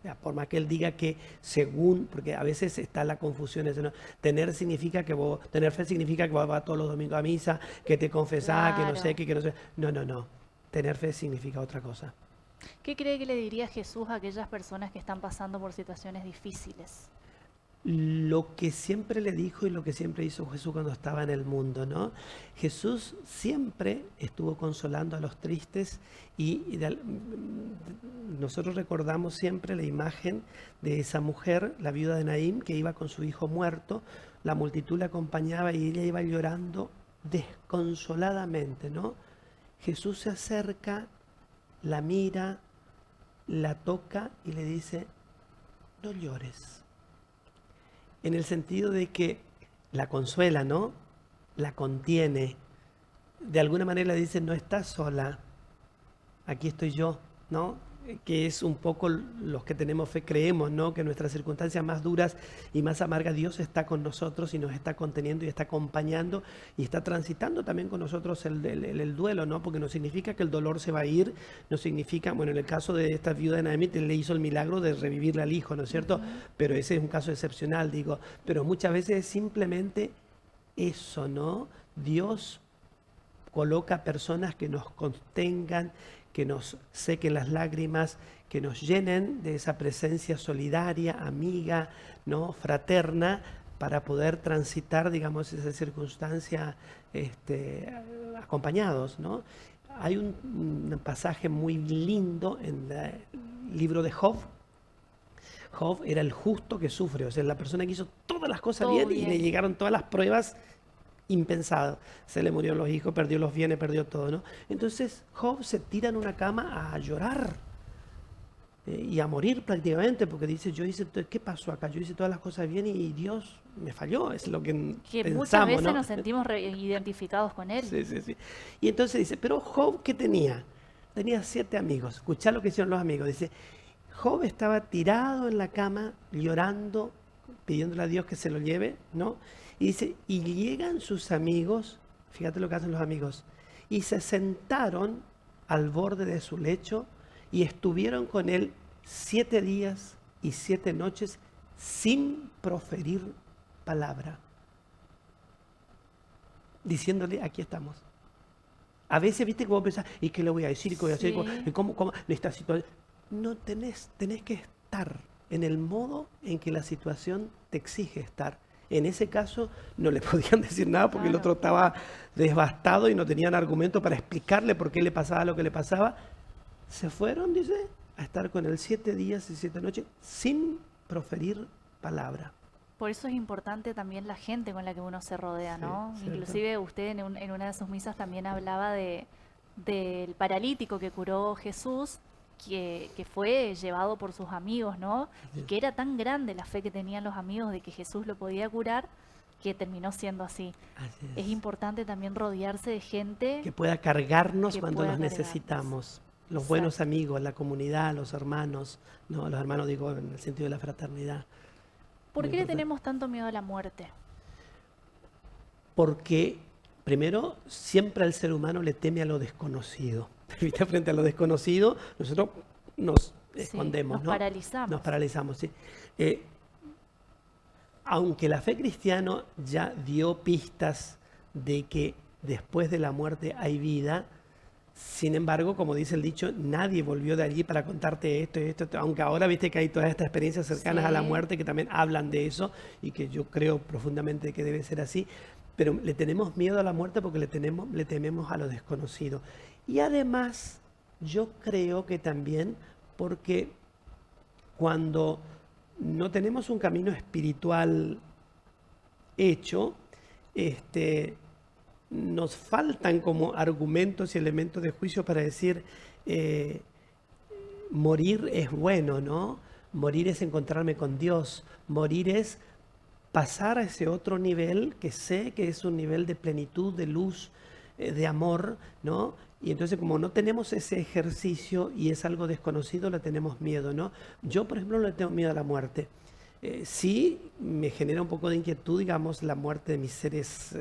Ya, por más que él diga que según, porque a veces está la confusión, eso, ¿no? Tener fe significa que vos vas todos los domingos a misa, que te confesás, que no sé Claro. qué, que no sé. No, no, no. Tener fe significa otra cosa. ¿Qué cree que le diría Jesús a aquellas personas que están pasando por situaciones difíciles? Lo que siempre le dijo y lo que siempre hizo Jesús cuando estaba en el mundo, ¿no? Jesús siempre estuvo consolando a los tristes nosotros recordamos siempre la imagen de esa mujer, la viuda de Naín, que iba con su hijo muerto, la multitud la acompañaba y ella iba llorando desconsoladamente, ¿no? Jesús se acerca, la mira, la toca y le dice, no llores. En el sentido de que la consuela, ¿no? La contiene. De alguna manera le dice, no estás sola, aquí estoy yo, ¿no? Que es un poco los que tenemos fe, creemos, ¿no? Que en nuestras circunstancias más duras y más amargas Dios está con nosotros y nos está conteniendo y está acompañando y está transitando también con nosotros el duelo, ¿no? Porque no significa que el dolor se va a ir, no significa, bueno, en el caso de esta viuda de Naamí, le hizo el milagro de revivirle al hijo, ¿no es cierto? Pero ese es un caso excepcional, digo, pero muchas veces es simplemente eso, ¿no? Dios coloca personas que nos contengan, que nos sequen las lágrimas, que nos llenen de esa presencia solidaria, amiga, ¿no? Fraterna, para poder transitar, digamos, esa circunstancia acompañados, ¿no? Hay un pasaje muy lindo en el libro de Job. Job era el justo que sufre, o sea, la persona que hizo todas las cosas Todo bien y le bien. llegaron todas las pruebas impensado. Se le murieron los hijos, perdió los bienes, perdió todo, ¿no? Entonces Job se tira en una cama a llorar y a morir prácticamente, porque dice, ¿qué pasó acá? Yo hice todas las cosas bien y Dios me falló, es lo que Que muchas pensamos, veces ¿no? nos sentimos identificados con él. Sí, sí, sí. Y entonces dice, pero Job, ¿qué tenía? Tenía 7 amigos. Escuchá lo que hicieron los amigos. Dice, Job estaba tirado en la cama, llorando, pidiéndole a Dios que se lo lleve, ¿no? Y dice, y llegan sus amigos, fíjate lo que hacen los amigos, y se sentaron al borde de su lecho y estuvieron con él 7 días y 7 noches sin proferir palabra, diciéndole, aquí estamos. A veces, viste, como pensás, ¿y qué le voy a decir? ¿Qué voy a hacer? Sí. ¿Y cómo en esta situación? No tenés que estar en el modo en que la situación te exige estar. En ese caso no le podían decir nada porque el Claro. otro estaba devastado y no tenían argumento para explicarle por qué le pasaba lo que le pasaba. Se fueron, dice, a estar con él 7 días y 7 noches sin proferir palabra. Por eso es importante también la gente con la que uno se rodea, Sí, ¿no? cierto. Inclusive usted en una de sus misas también hablaba del paralítico que curó Jesús, que fue llevado por sus amigos, ¿no? Y que era tan grande la fe que tenían los amigos de que Jesús lo podía curar, que terminó siendo así. Así Es es. importante también rodearse de gente Que pueda cargarnos que cuando pueda los cargarnos. necesitamos. Los Exacto. buenos amigos, la comunidad, los hermanos, ¿no? Los hermanos digo en el sentido de la fraternidad. ¿Por Muy qué le importante. tenemos tanto miedo a la muerte? Porque, primero, siempre al ser humano le teme a lo desconocido. ¿Viste? Frente a lo desconocido, nosotros nos Sí, escondemos, nos ¿no? paralizamos. Nos paralizamos, sí. aunque la fe cristiana ya dio pistas de que después de la muerte hay vida, sin embargo, como dice el dicho, nadie volvió de allí para contarte esto y esto, aunque ahora viste que hay todas estas experiencias cercanas a la muerte que también hablan de eso y que yo creo profundamente que debe ser así, pero le tenemos miedo a la muerte porque le tememos a lo desconocido. Y además, yo creo que también porque cuando no tenemos un camino espiritual hecho, nos faltan como argumentos y elementos de juicio para decir, morir es bueno, ¿no? Morir es encontrarme con Dios, morir es pasar a ese otro nivel que sé que es un nivel de plenitud, de luz, de amor, ¿no? Y entonces como no tenemos ese ejercicio y es algo desconocido, le tenemos miedo, ¿no? Yo, por ejemplo, no le tengo miedo a la muerte. Sí me genera un poco de inquietud, digamos, la muerte de mis seres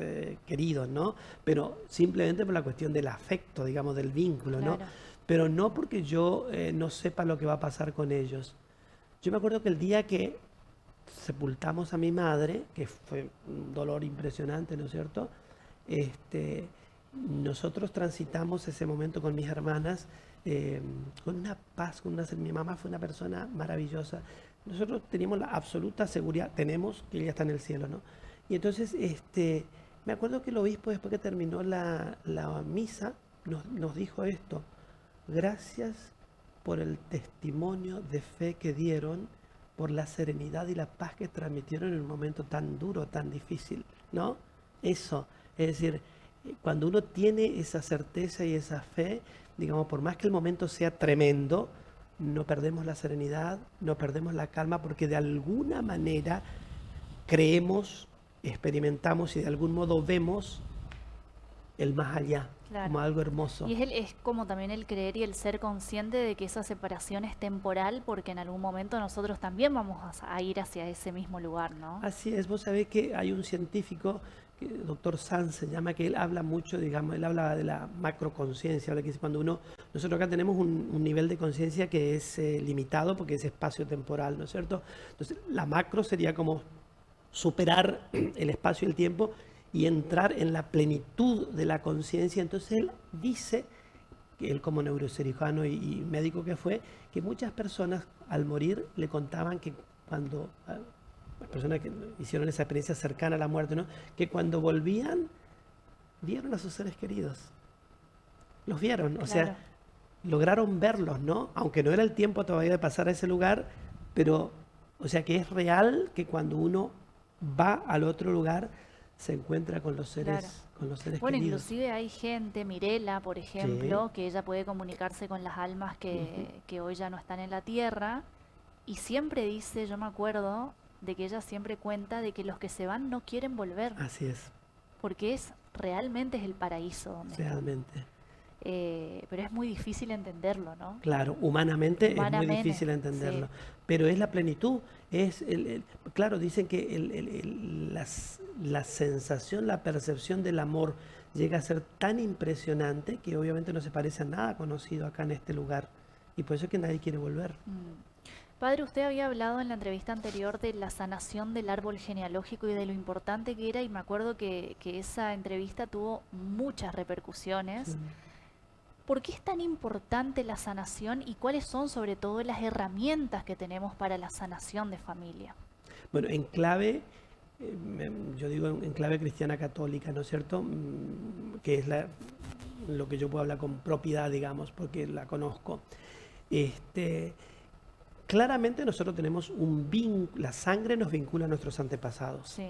queridos, ¿no? Pero simplemente por la cuestión del afecto, digamos, del vínculo, ¿no? Claro. Pero no porque yo no sepa lo que va a pasar con ellos. Yo me acuerdo que el día que sepultamos a mi madre, que fue un dolor impresionante, ¿no es cierto? Nosotros transitamos ese momento con mis hermanas con una paz, mi mamá fue una persona maravillosa. Nosotros teníamos la absoluta seguridad, tenemos que ella está en el cielo, ¿no? Y entonces, me acuerdo que el obispo, después que terminó la misa, nos dijo esto: gracias por el testimonio de fe que dieron, por la serenidad y la paz que transmitieron en un momento tan duro, tan difícil, ¿no? Eso, es decir, cuando uno tiene esa certeza y esa fe, digamos, por más que el momento sea tremendo, no perdemos la serenidad, no perdemos la calma, porque de alguna manera creemos, experimentamos y de algún modo vemos el más allá, Claro. como algo hermoso. Y es como también el creer y el ser consciente de que esa separación es temporal, porque en algún momento nosotros también vamos a ir hacia ese mismo lugar, ¿no? Así es, vos sabés que hay un científico, doctor Sanz se llama, que él habla mucho, digamos, él habla de la macroconciencia, habla que es cuando nosotros acá tenemos un nivel de conciencia que es limitado porque es espacio-temporal, ¿no es cierto? Entonces, la macro sería como superar el espacio y el tiempo y entrar en la plenitud de la conciencia. Entonces él dice, que él como neurocirujano y médico que fue, que muchas personas al morir le contaban que cuando las personas que hicieron esa experiencia cercana a la muerte, ¿no? Que cuando volvían, vieron a sus seres queridos. Los vieron, o Claro. sea, lograron verlos, ¿no? Aunque no era el tiempo todavía de pasar a ese lugar, pero, o sea, que es real que cuando uno va al otro lugar, se encuentra con los seres, Claro. con los seres Bueno, queridos. inclusive hay gente, Mirela, por ejemplo, que ella puede comunicarse con las almas que hoy ya no están en la tierra, y siempre dice, yo me acuerdo, de que ella siempre cuenta de que los que se van no quieren volver, Así es, porque realmente es el paraíso donde están. realmente. Pero es muy difícil entenderlo, ¿no? Claro, humanamente es muy Humanamente, difícil sí. entenderlo, pero es la plenitud, claro, dicen que la sensación, la percepción del amor llega a ser tan impresionante que obviamente no se parece a nada conocido acá en este lugar, y por eso es que nadie quiere volver. Padre, usted había hablado en la entrevista anterior de la sanación del árbol genealógico y de lo importante que era, y me acuerdo que esa entrevista tuvo muchas repercusiones. Sí. ¿Por qué es tan importante la sanación y cuáles son sobre todo las herramientas que tenemos para la sanación de familia? Bueno, en clave, yo digo en clave cristiana católica, ¿no es cierto? Que es lo que yo puedo hablar con propiedad, digamos, porque la conozco. Claramente nosotros tenemos un vínculo, la sangre nos vincula a nuestros antepasados. Sí,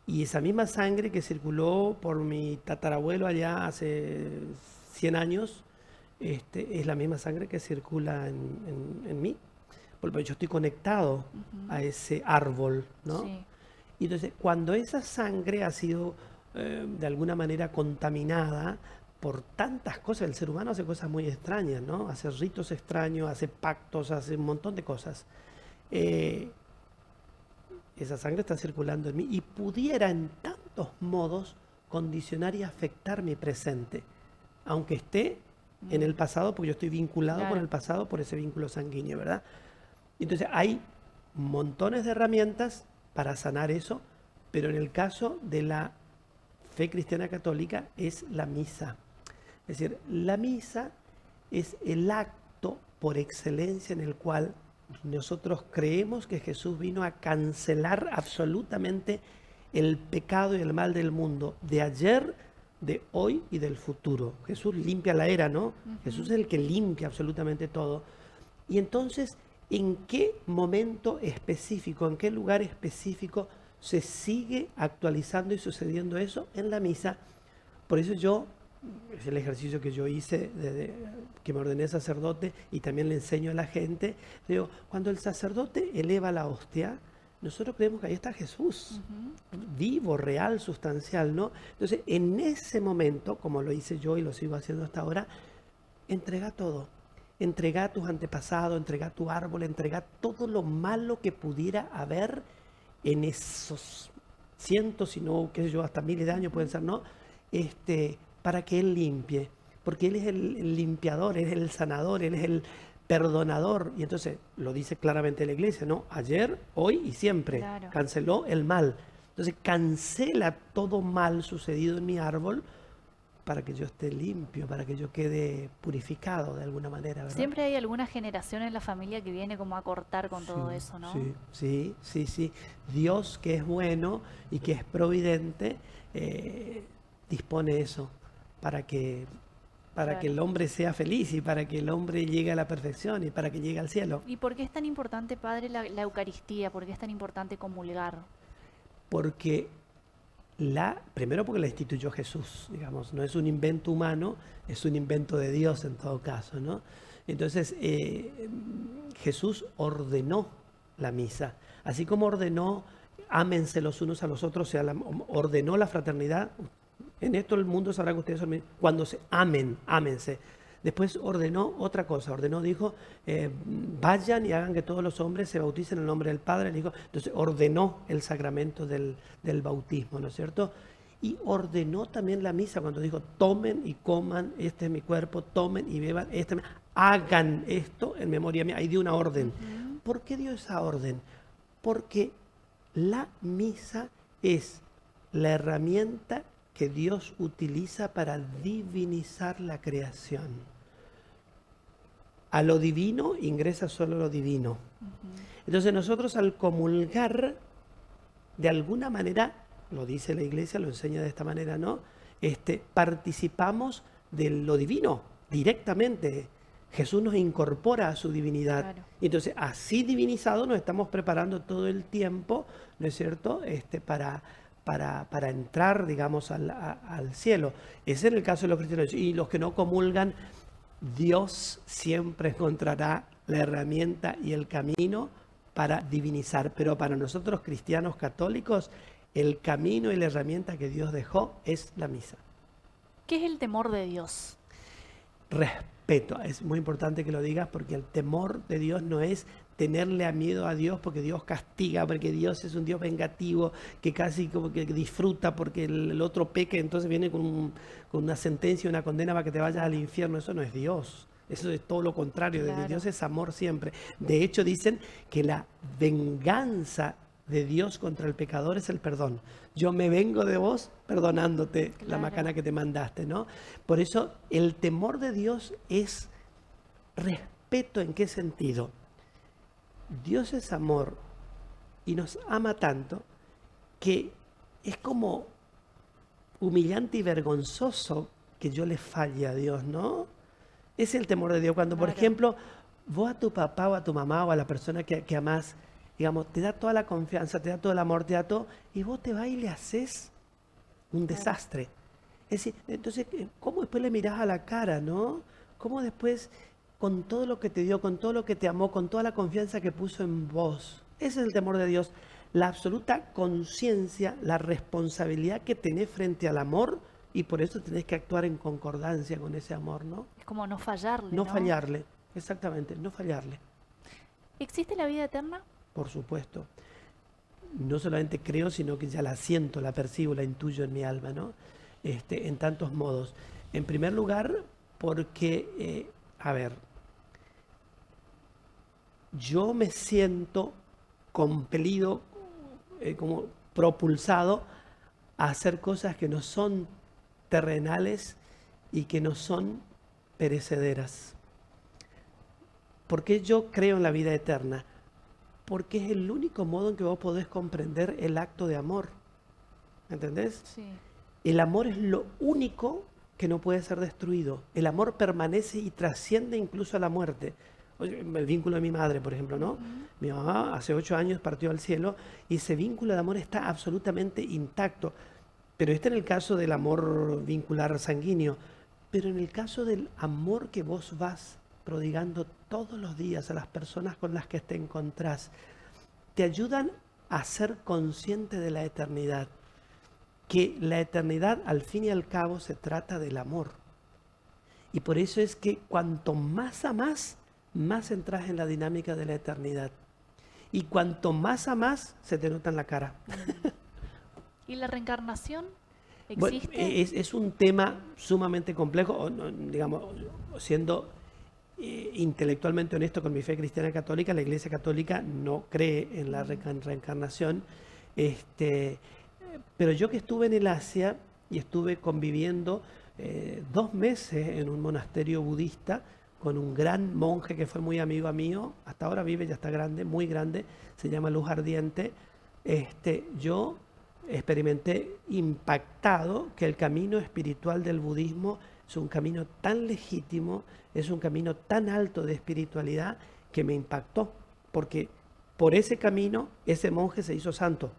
Y esa misma sangre que circuló por mi tatarabuelo allá hace 100 años, es la misma sangre que circula en mí. Porque yo estoy conectado a ese árbol, ¿no? sí, Y entonces, cuando esa sangre ha sido de alguna manera contaminada por tantas cosas, el ser humano hace cosas muy extrañas, ¿no? Hace ritos extraños, hace pactos, hace un montón de cosas. Esa sangre está circulando en mí y pudiera en tantos modos condicionar y afectar mi presente, aunque esté en el pasado, porque yo estoy vinculado con Claro. el pasado por ese vínculo sanguíneo, ¿verdad? Entonces hay montones de herramientas para sanar eso, pero en el caso de la fe cristiana católica es la misa. Es decir, la misa es el acto por excelencia en el cual nosotros creemos que Jesús vino a cancelar absolutamente el pecado y el mal del mundo, de ayer, de hoy y del futuro. Jesús limpia la era, ¿no? Jesús es el que limpia absolutamente todo. Y entonces, ¿en qué momento específico, en qué lugar específico se sigue actualizando y sucediendo eso? En la misa. Por eso es el ejercicio que yo hice desde que me ordené sacerdote y también le enseño a la gente. Digo, cuando el sacerdote eleva la hostia, nosotros creemos que ahí está Jesús, vivo, real, sustancial, ¿no? Entonces, en ese momento, como lo hice yo y lo sigo haciendo hasta ahora, entrega todo. Entrega tus antepasados, entrega tu árbol, entrega todo lo malo que pudiera haber en esos cientos, si no, qué sé yo, hasta miles de años pueden ser, ¿no? Para que Él limpie, porque Él es el limpiador, Él es el sanador, Él es el perdonador. Y entonces lo dice claramente la iglesia, ¿no? Ayer, hoy y siempre. Claro. Canceló el mal. Entonces cancela todo mal sucedido en mi árbol para que yo esté limpio, para que yo quede purificado de alguna manera, ¿verdad? Siempre hay alguna generación en la familia que viene como a cortar con todo eso, ¿no? Sí. Dios, que es bueno y que es providente, dispone eso para que el hombre sea feliz y para que el hombre llegue a la perfección y para que llegue al cielo. ¿Y por qué es tan importante, Padre, la Eucaristía? ¿Por qué es tan importante comulgar? Porque primero porque la instituyó Jesús, digamos, no es un invento humano, es un invento de Dios en todo caso, ¿no? Entonces, Jesús ordenó la misa, así como ordenó, ámense los unos a los otros, o sea, ordenó la fraternidad. En esto el mundo sabrá que ustedes son cuando se amen, ámense. Después ordenó otra cosa, dijo, vayan y hagan que todos los hombres se bauticen en el nombre del Padre, del Hijo. Entonces ordenó el sacramento del bautismo, ¿no es cierto? Y ordenó también la misa cuando dijo, tomen y coman, este es mi cuerpo, tomen y beban, hagan esto en memoria mía. Ahí dio una orden. ¿Por qué dio esa orden? Porque la misa es la herramienta que Dios utiliza para divinizar la creación. A lo divino ingresa solo lo divino. Entonces nosotros al comulgar, de alguna manera, lo dice la iglesia, lo enseña de esta manera, ¿no? Participamos de lo divino directamente. Jesús nos incorpora a su divinidad. Claro. Entonces, así divinizado nos estamos preparando todo el tiempo, ¿no es cierto?, para entrar, digamos, al cielo. Ese es el caso de los cristianos. Y los que no comulgan, Dios siempre encontrará la herramienta y el camino para divinizar. Pero para nosotros cristianos católicos, el camino y la herramienta que Dios dejó es la misa. ¿Qué es el temor de Dios? Respeto. Es muy importante que lo digas porque el temor de Dios no es tenerle miedo a Dios porque Dios castiga, porque Dios es un Dios vengativo que casi como que disfruta porque el otro peque, entonces viene con una sentencia, una condena para que te vayas al infierno. Eso no es Dios, eso es todo lo contrario. Claro. Dios es amor siempre. De hecho dicen que la venganza de Dios contra el pecador es el perdón. Yo me vengo de vos perdonándote, claro, la macana que te mandaste, ¿no? Por eso el temor de Dios es respeto. ¿En qué sentido? Dios es amor y nos ama tanto que es como humillante y vergonzoso que yo le falle a Dios, ¿no? Es el temor de Dios. Cuando, claro, por ejemplo, vos a tu papá o a tu mamá o a la persona que amás, digamos, te da toda la confianza, te da todo el amor, te da todo, y vos te vas y le haces un desastre. Es decir, entonces, ¿cómo después le mirás a la cara, no? ¿Cómo después, con todo lo que te dio, con todo lo que te amó, con toda la confianza que puso en vos? Ese es el temor de Dios, la absoluta conciencia, la responsabilidad que tenés frente al amor, y por eso tenés que actuar en concordancia con ese amor, ¿no? Es como no fallarle, ¿no? No fallarle, exactamente, no fallarle. ¿Existe la vida eterna? Por supuesto. No solamente creo, sino que ya la siento, la percibo, la intuyo en mi alma, ¿no? En tantos modos. En primer lugar, porque, yo me siento compelido, como propulsado a hacer cosas que no son terrenales y que no son perecederas. ¿Por qué yo creo en la vida eterna? Porque es el único modo en que vos podés comprender el acto de amor. ¿Entendés? Sí. El amor es lo único que no puede ser destruido. El amor permanece y trasciende incluso a la muerte. Oye, el vínculo de mi madre, por ejemplo, ¿no? Mi mamá hace 8 años partió al cielo y ese vínculo de amor está absolutamente intacto. Pero este en el caso del amor vincular sanguíneo. Pero en el caso del amor que vos vas prodigando todos los días a las personas con las que te encontrás, te ayudan a ser consciente de la eternidad. Que la eternidad, al fin y al cabo, se trata del amor. Y por eso es que cuanto más amás, más entras en la dinámica de la eternidad. Y cuanto más amás, se te nota en la cara. ¿Y la reencarnación Bueno, existe? es un tema sumamente complejo, digamos, siendo intelectualmente honesto con mi fe cristiana católica, la Iglesia Católica no cree en la reencarnación. Pero yo que estuve en el Asia y estuve conviviendo 2 meses en un monasterio budista con un gran monje que fue muy amigo mío, hasta ahora vive, ya está grande, muy grande, se llama Luz Ardiente. Yo experimenté impactado que el camino espiritual del budismo es un camino tan legítimo, es un camino tan alto de espiritualidad que me impactó, porque por ese camino ese monje se hizo santo.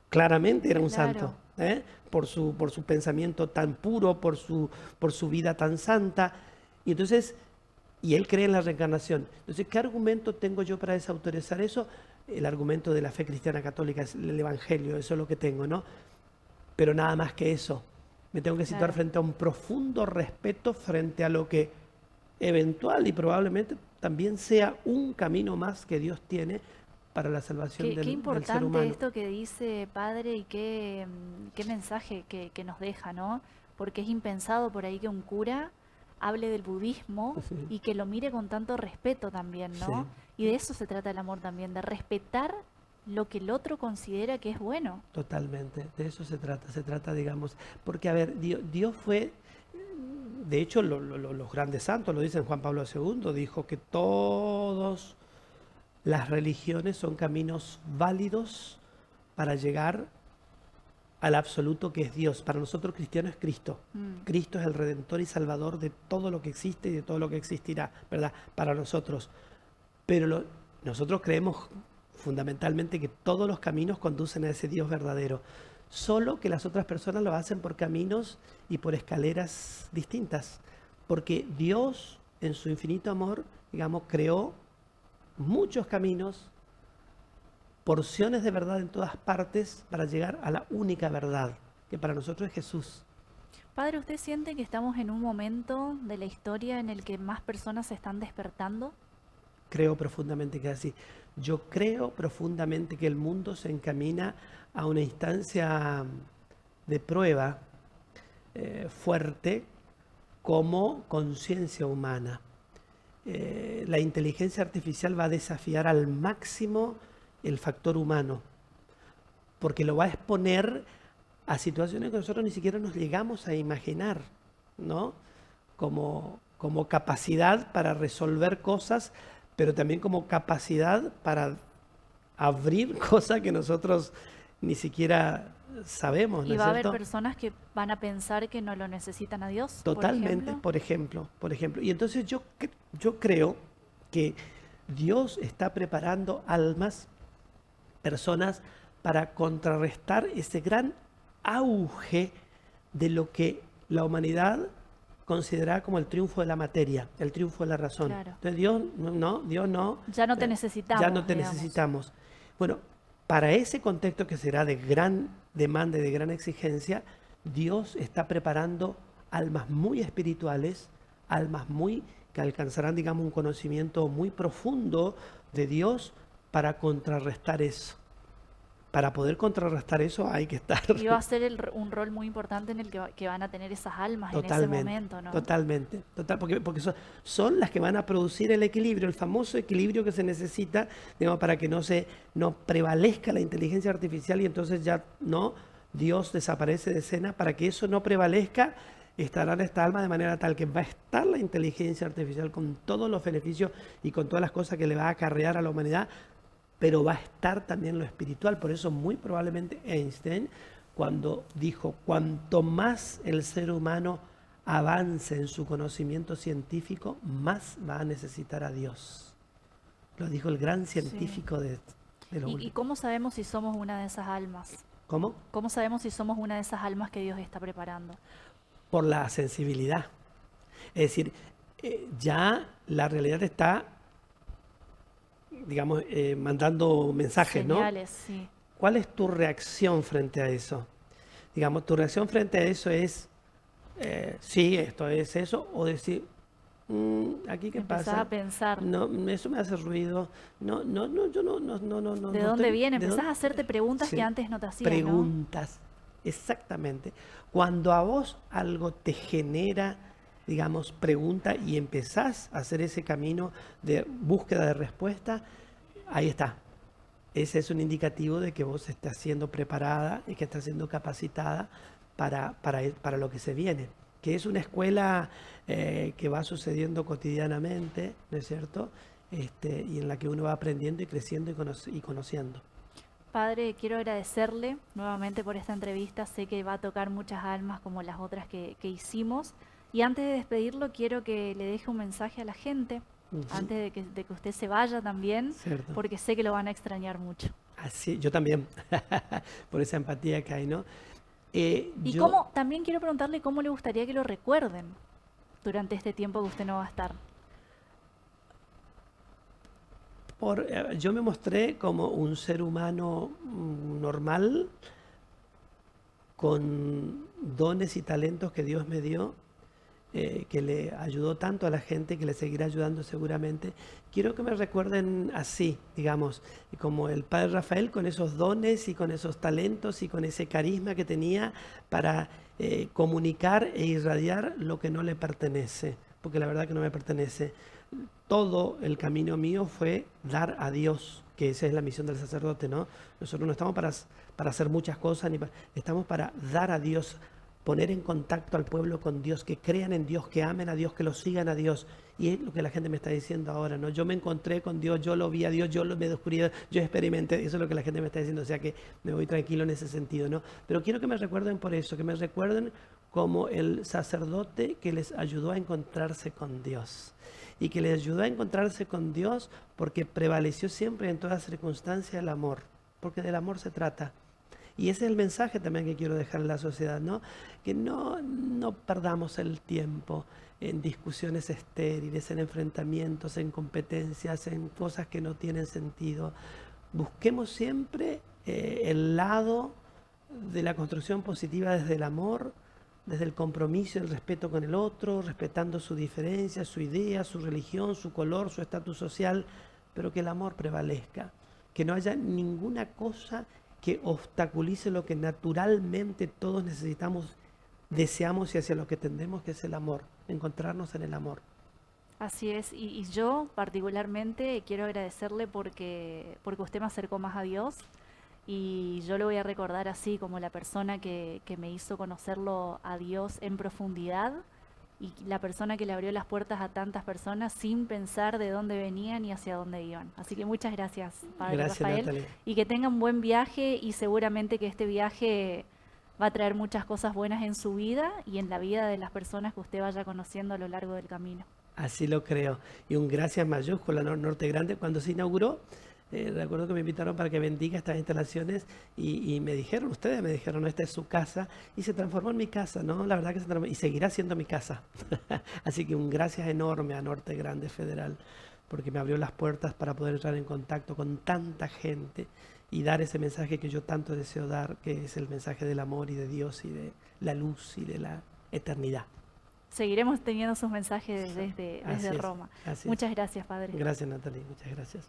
Claramente era un Claro. santo, por su pensamiento tan puro, por su vida tan santa. Y entonces, y él cree en la reencarnación. Entonces, ¿qué argumento tengo yo para desautorizar eso? El argumento de la fe cristiana católica, es el Evangelio, eso es lo que tengo, ¿no? Pero nada más que eso. Me tengo que situar Claro. frente a un profundo respeto frente a lo que eventual y probablemente también sea un camino más que Dios tiene para la salvación Qué del ser importante humano. esto que dice Padre y qué mensaje que nos deja, ¿no? Porque es impensado por ahí que un cura hable del budismo Sí, y que lo mire con tanto respeto también, sí. ¿no? Y de eso se trata el amor también, de respetar lo que el otro considera que es bueno. Totalmente, de eso se trata, digamos, porque a ver, Dios fue, de hecho los grandes santos lo dicen, Juan Pablo II dijo que todas las religiones son caminos válidos para llegar al absoluto que es Dios. Para nosotros cristianos es Cristo. Mm. Cristo es el Redentor y Salvador de todo lo que existe y de todo lo que existirá, ¿verdad? Para nosotros. Pero nosotros creemos fundamentalmente que todos los caminos conducen a ese Dios verdadero. Solo que las otras personas lo hacen por caminos y por escaleras distintas. Porque Dios, en su infinito amor, digamos, creó muchos caminos, porciones de verdad en todas partes para llegar a la única verdad, que para nosotros es Jesús. Padre, ¿usted siente que estamos en un momento de la historia en el que más personas se están despertando? Creo profundamente que es así. Yo creo profundamente que el mundo se encamina a una instancia de prueba fuerte como conciencia humana. La inteligencia artificial va a desafiar al máximo el factor humano, porque lo va a exponer a situaciones que nosotros ni siquiera nos llegamos a imaginar, ¿no? Como capacidad para resolver cosas, pero también como capacidad para abrir cosas que nosotros ni siquiera sabemos, ¿no Y es va a haber cierto? personas que van a pensar que no lo necesitan a Dios, por Totalmente, ejemplo. por ejemplo. Y entonces yo creo que Dios está preparando almas, personas, para contrarrestar ese gran auge de lo que la humanidad considera como el triunfo de la materia, el triunfo de la razón. Claro. Entonces Dios no, Ya no te eh, necesitamos, ya no te digamos. necesitamos. Bueno, para ese contexto que será de gran demanda y de gran exigencia, Dios está preparando almas muy espirituales, almas muy que alcanzarán, digamos, un conocimiento muy profundo de Dios para contrarrestar eso, para poder contrarrestar eso hay que estar. Y va a ser un rol muy importante en el que van a tener esas almas en ese momento, ¿no? Totalmente, porque son las que van a producir el equilibrio, el famoso equilibrio que se necesita, digamos, para que no prevalezca la inteligencia artificial y entonces ya no, Dios desaparece de escena. Para que eso no prevalezca, estarán esta alma de manera tal que va a estar la inteligencia artificial con todos los beneficios y con todas las cosas que le va a acarrear a la humanidad, pero va a estar también lo espiritual. Por eso muy probablemente Einstein, cuando dijo, cuanto más el ser humano avance en su conocimiento científico, más va a necesitar a Dios. Lo dijo el gran científico de los ¿Y cómo sabemos si somos una de esas almas? ¿Cómo? ¿Cómo sabemos si somos una de esas almas que Dios está preparando? Por la sensibilidad. Es decir, ya la realidad está, digamos, mandando mensajes, Señales, ¿no? sí. ¿Cuál es tu reacción frente a eso? Digamos, tu reacción frente a eso es, sí, esto es eso, o decir, ¿aquí qué Empezar pasa? a pensar. No, eso me hace ruido. No, yo no. ¿De dónde viene? Empezás a hacerte preguntas que antes no te hacías, preguntas, ¿no? Exactamente. Cuando a vos algo te genera, digamos, pregunta y empezás a hacer ese camino de búsqueda de respuesta, ahí está. Ese es un indicativo de que vos estás siendo preparada y que estás siendo capacitada para lo que se viene, que es una escuela que va sucediendo cotidianamente, ¿no es cierto? Y en la que uno va aprendiendo y creciendo y conociendo. Padre, quiero agradecerle nuevamente por esta entrevista. Sé que va a tocar muchas almas como las otras que hicimos. Y antes de despedirlo, quiero que le deje un mensaje a la gente, antes de que usted se vaya también, Cierto. porque sé que lo van a extrañar mucho. Así, yo también, por esa empatía que hay, ¿no? También quiero preguntarle cómo le gustaría que lo recuerden durante este tiempo que usted no va a estar. Yo me mostré como un ser humano normal, con dones y talentos que Dios me dio, que le ayudó tanto a la gente, que le seguirá ayudando seguramente. Quiero que me recuerden así, digamos, como el Padre Rafael, con esos dones y con esos talentos y con ese carisma que tenía para comunicar e irradiar lo que no le pertenece, porque la verdad que no me pertenece. Todo el camino mío fue dar a Dios, que esa es la misión del sacerdote, ¿no? Nosotros no estamos para hacer muchas cosas, estamos para dar a Dios, poner en contacto al pueblo con Dios, que crean en Dios, que amen a Dios, que lo sigan a Dios. Y es lo que la gente me está diciendo ahora, ¿no? Yo me encontré con Dios, yo lo vi a Dios, me descubrí, yo experimenté, eso es lo que la gente me está diciendo, o sea que me voy tranquilo en ese sentido, ¿no? Pero quiero que me recuerden por eso, que me recuerden como el sacerdote que les ayudó a encontrarse con Dios. Y que les ayudó a encontrarse con Dios porque prevaleció siempre en toda circunstancia el amor, porque del amor se trata. Y ese es el mensaje también que quiero dejar en la sociedad, ¿no? Que no perdamos el tiempo en discusiones estériles, en enfrentamientos, en competencias, en cosas que no tienen sentido. Busquemos siempre el lado de la construcción positiva desde el amor, desde el compromiso y el respeto con el otro, respetando su diferencia, su idea, su religión, su color, su estatus social, pero que el amor prevalezca, que no haya ninguna cosa que obstaculice lo que naturalmente todos necesitamos, deseamos y hacia lo que tendemos, que es el amor, encontrarnos en el amor. Así es, y yo particularmente quiero agradecerle porque usted me acercó más a Dios. Y yo lo voy a recordar así, como la persona que me hizo conocerlo a Dios en profundidad y la persona que le abrió las puertas a tantas personas sin pensar de dónde venían y hacia dónde iban. Así que muchas gracias, Padre Rafael. Natalia. Y que tengan un buen viaje y seguramente que este viaje va a traer muchas cosas buenas en su vida y en la vida de las personas que usted vaya conociendo a lo largo del camino. Así lo creo. Y un gracias mayúscula a Norte Grande cuando se inauguró. Recuerdo que me invitaron para que bendiga estas instalaciones y ustedes me dijeron, esta es su casa, y se transformó en mi casa, ¿no? La verdad que se transformó y seguirá siendo mi casa. Así que un gracias enorme a Norte Grande Federal, porque me abrió las puertas para poder entrar en contacto con tanta gente y dar ese mensaje que yo tanto deseo dar, que es el mensaje del amor y de Dios y de la luz y de la eternidad. Seguiremos teniendo sus mensajes desde Roma. Muchas gracias, Padre. Gracias, Natalia, muchas gracias.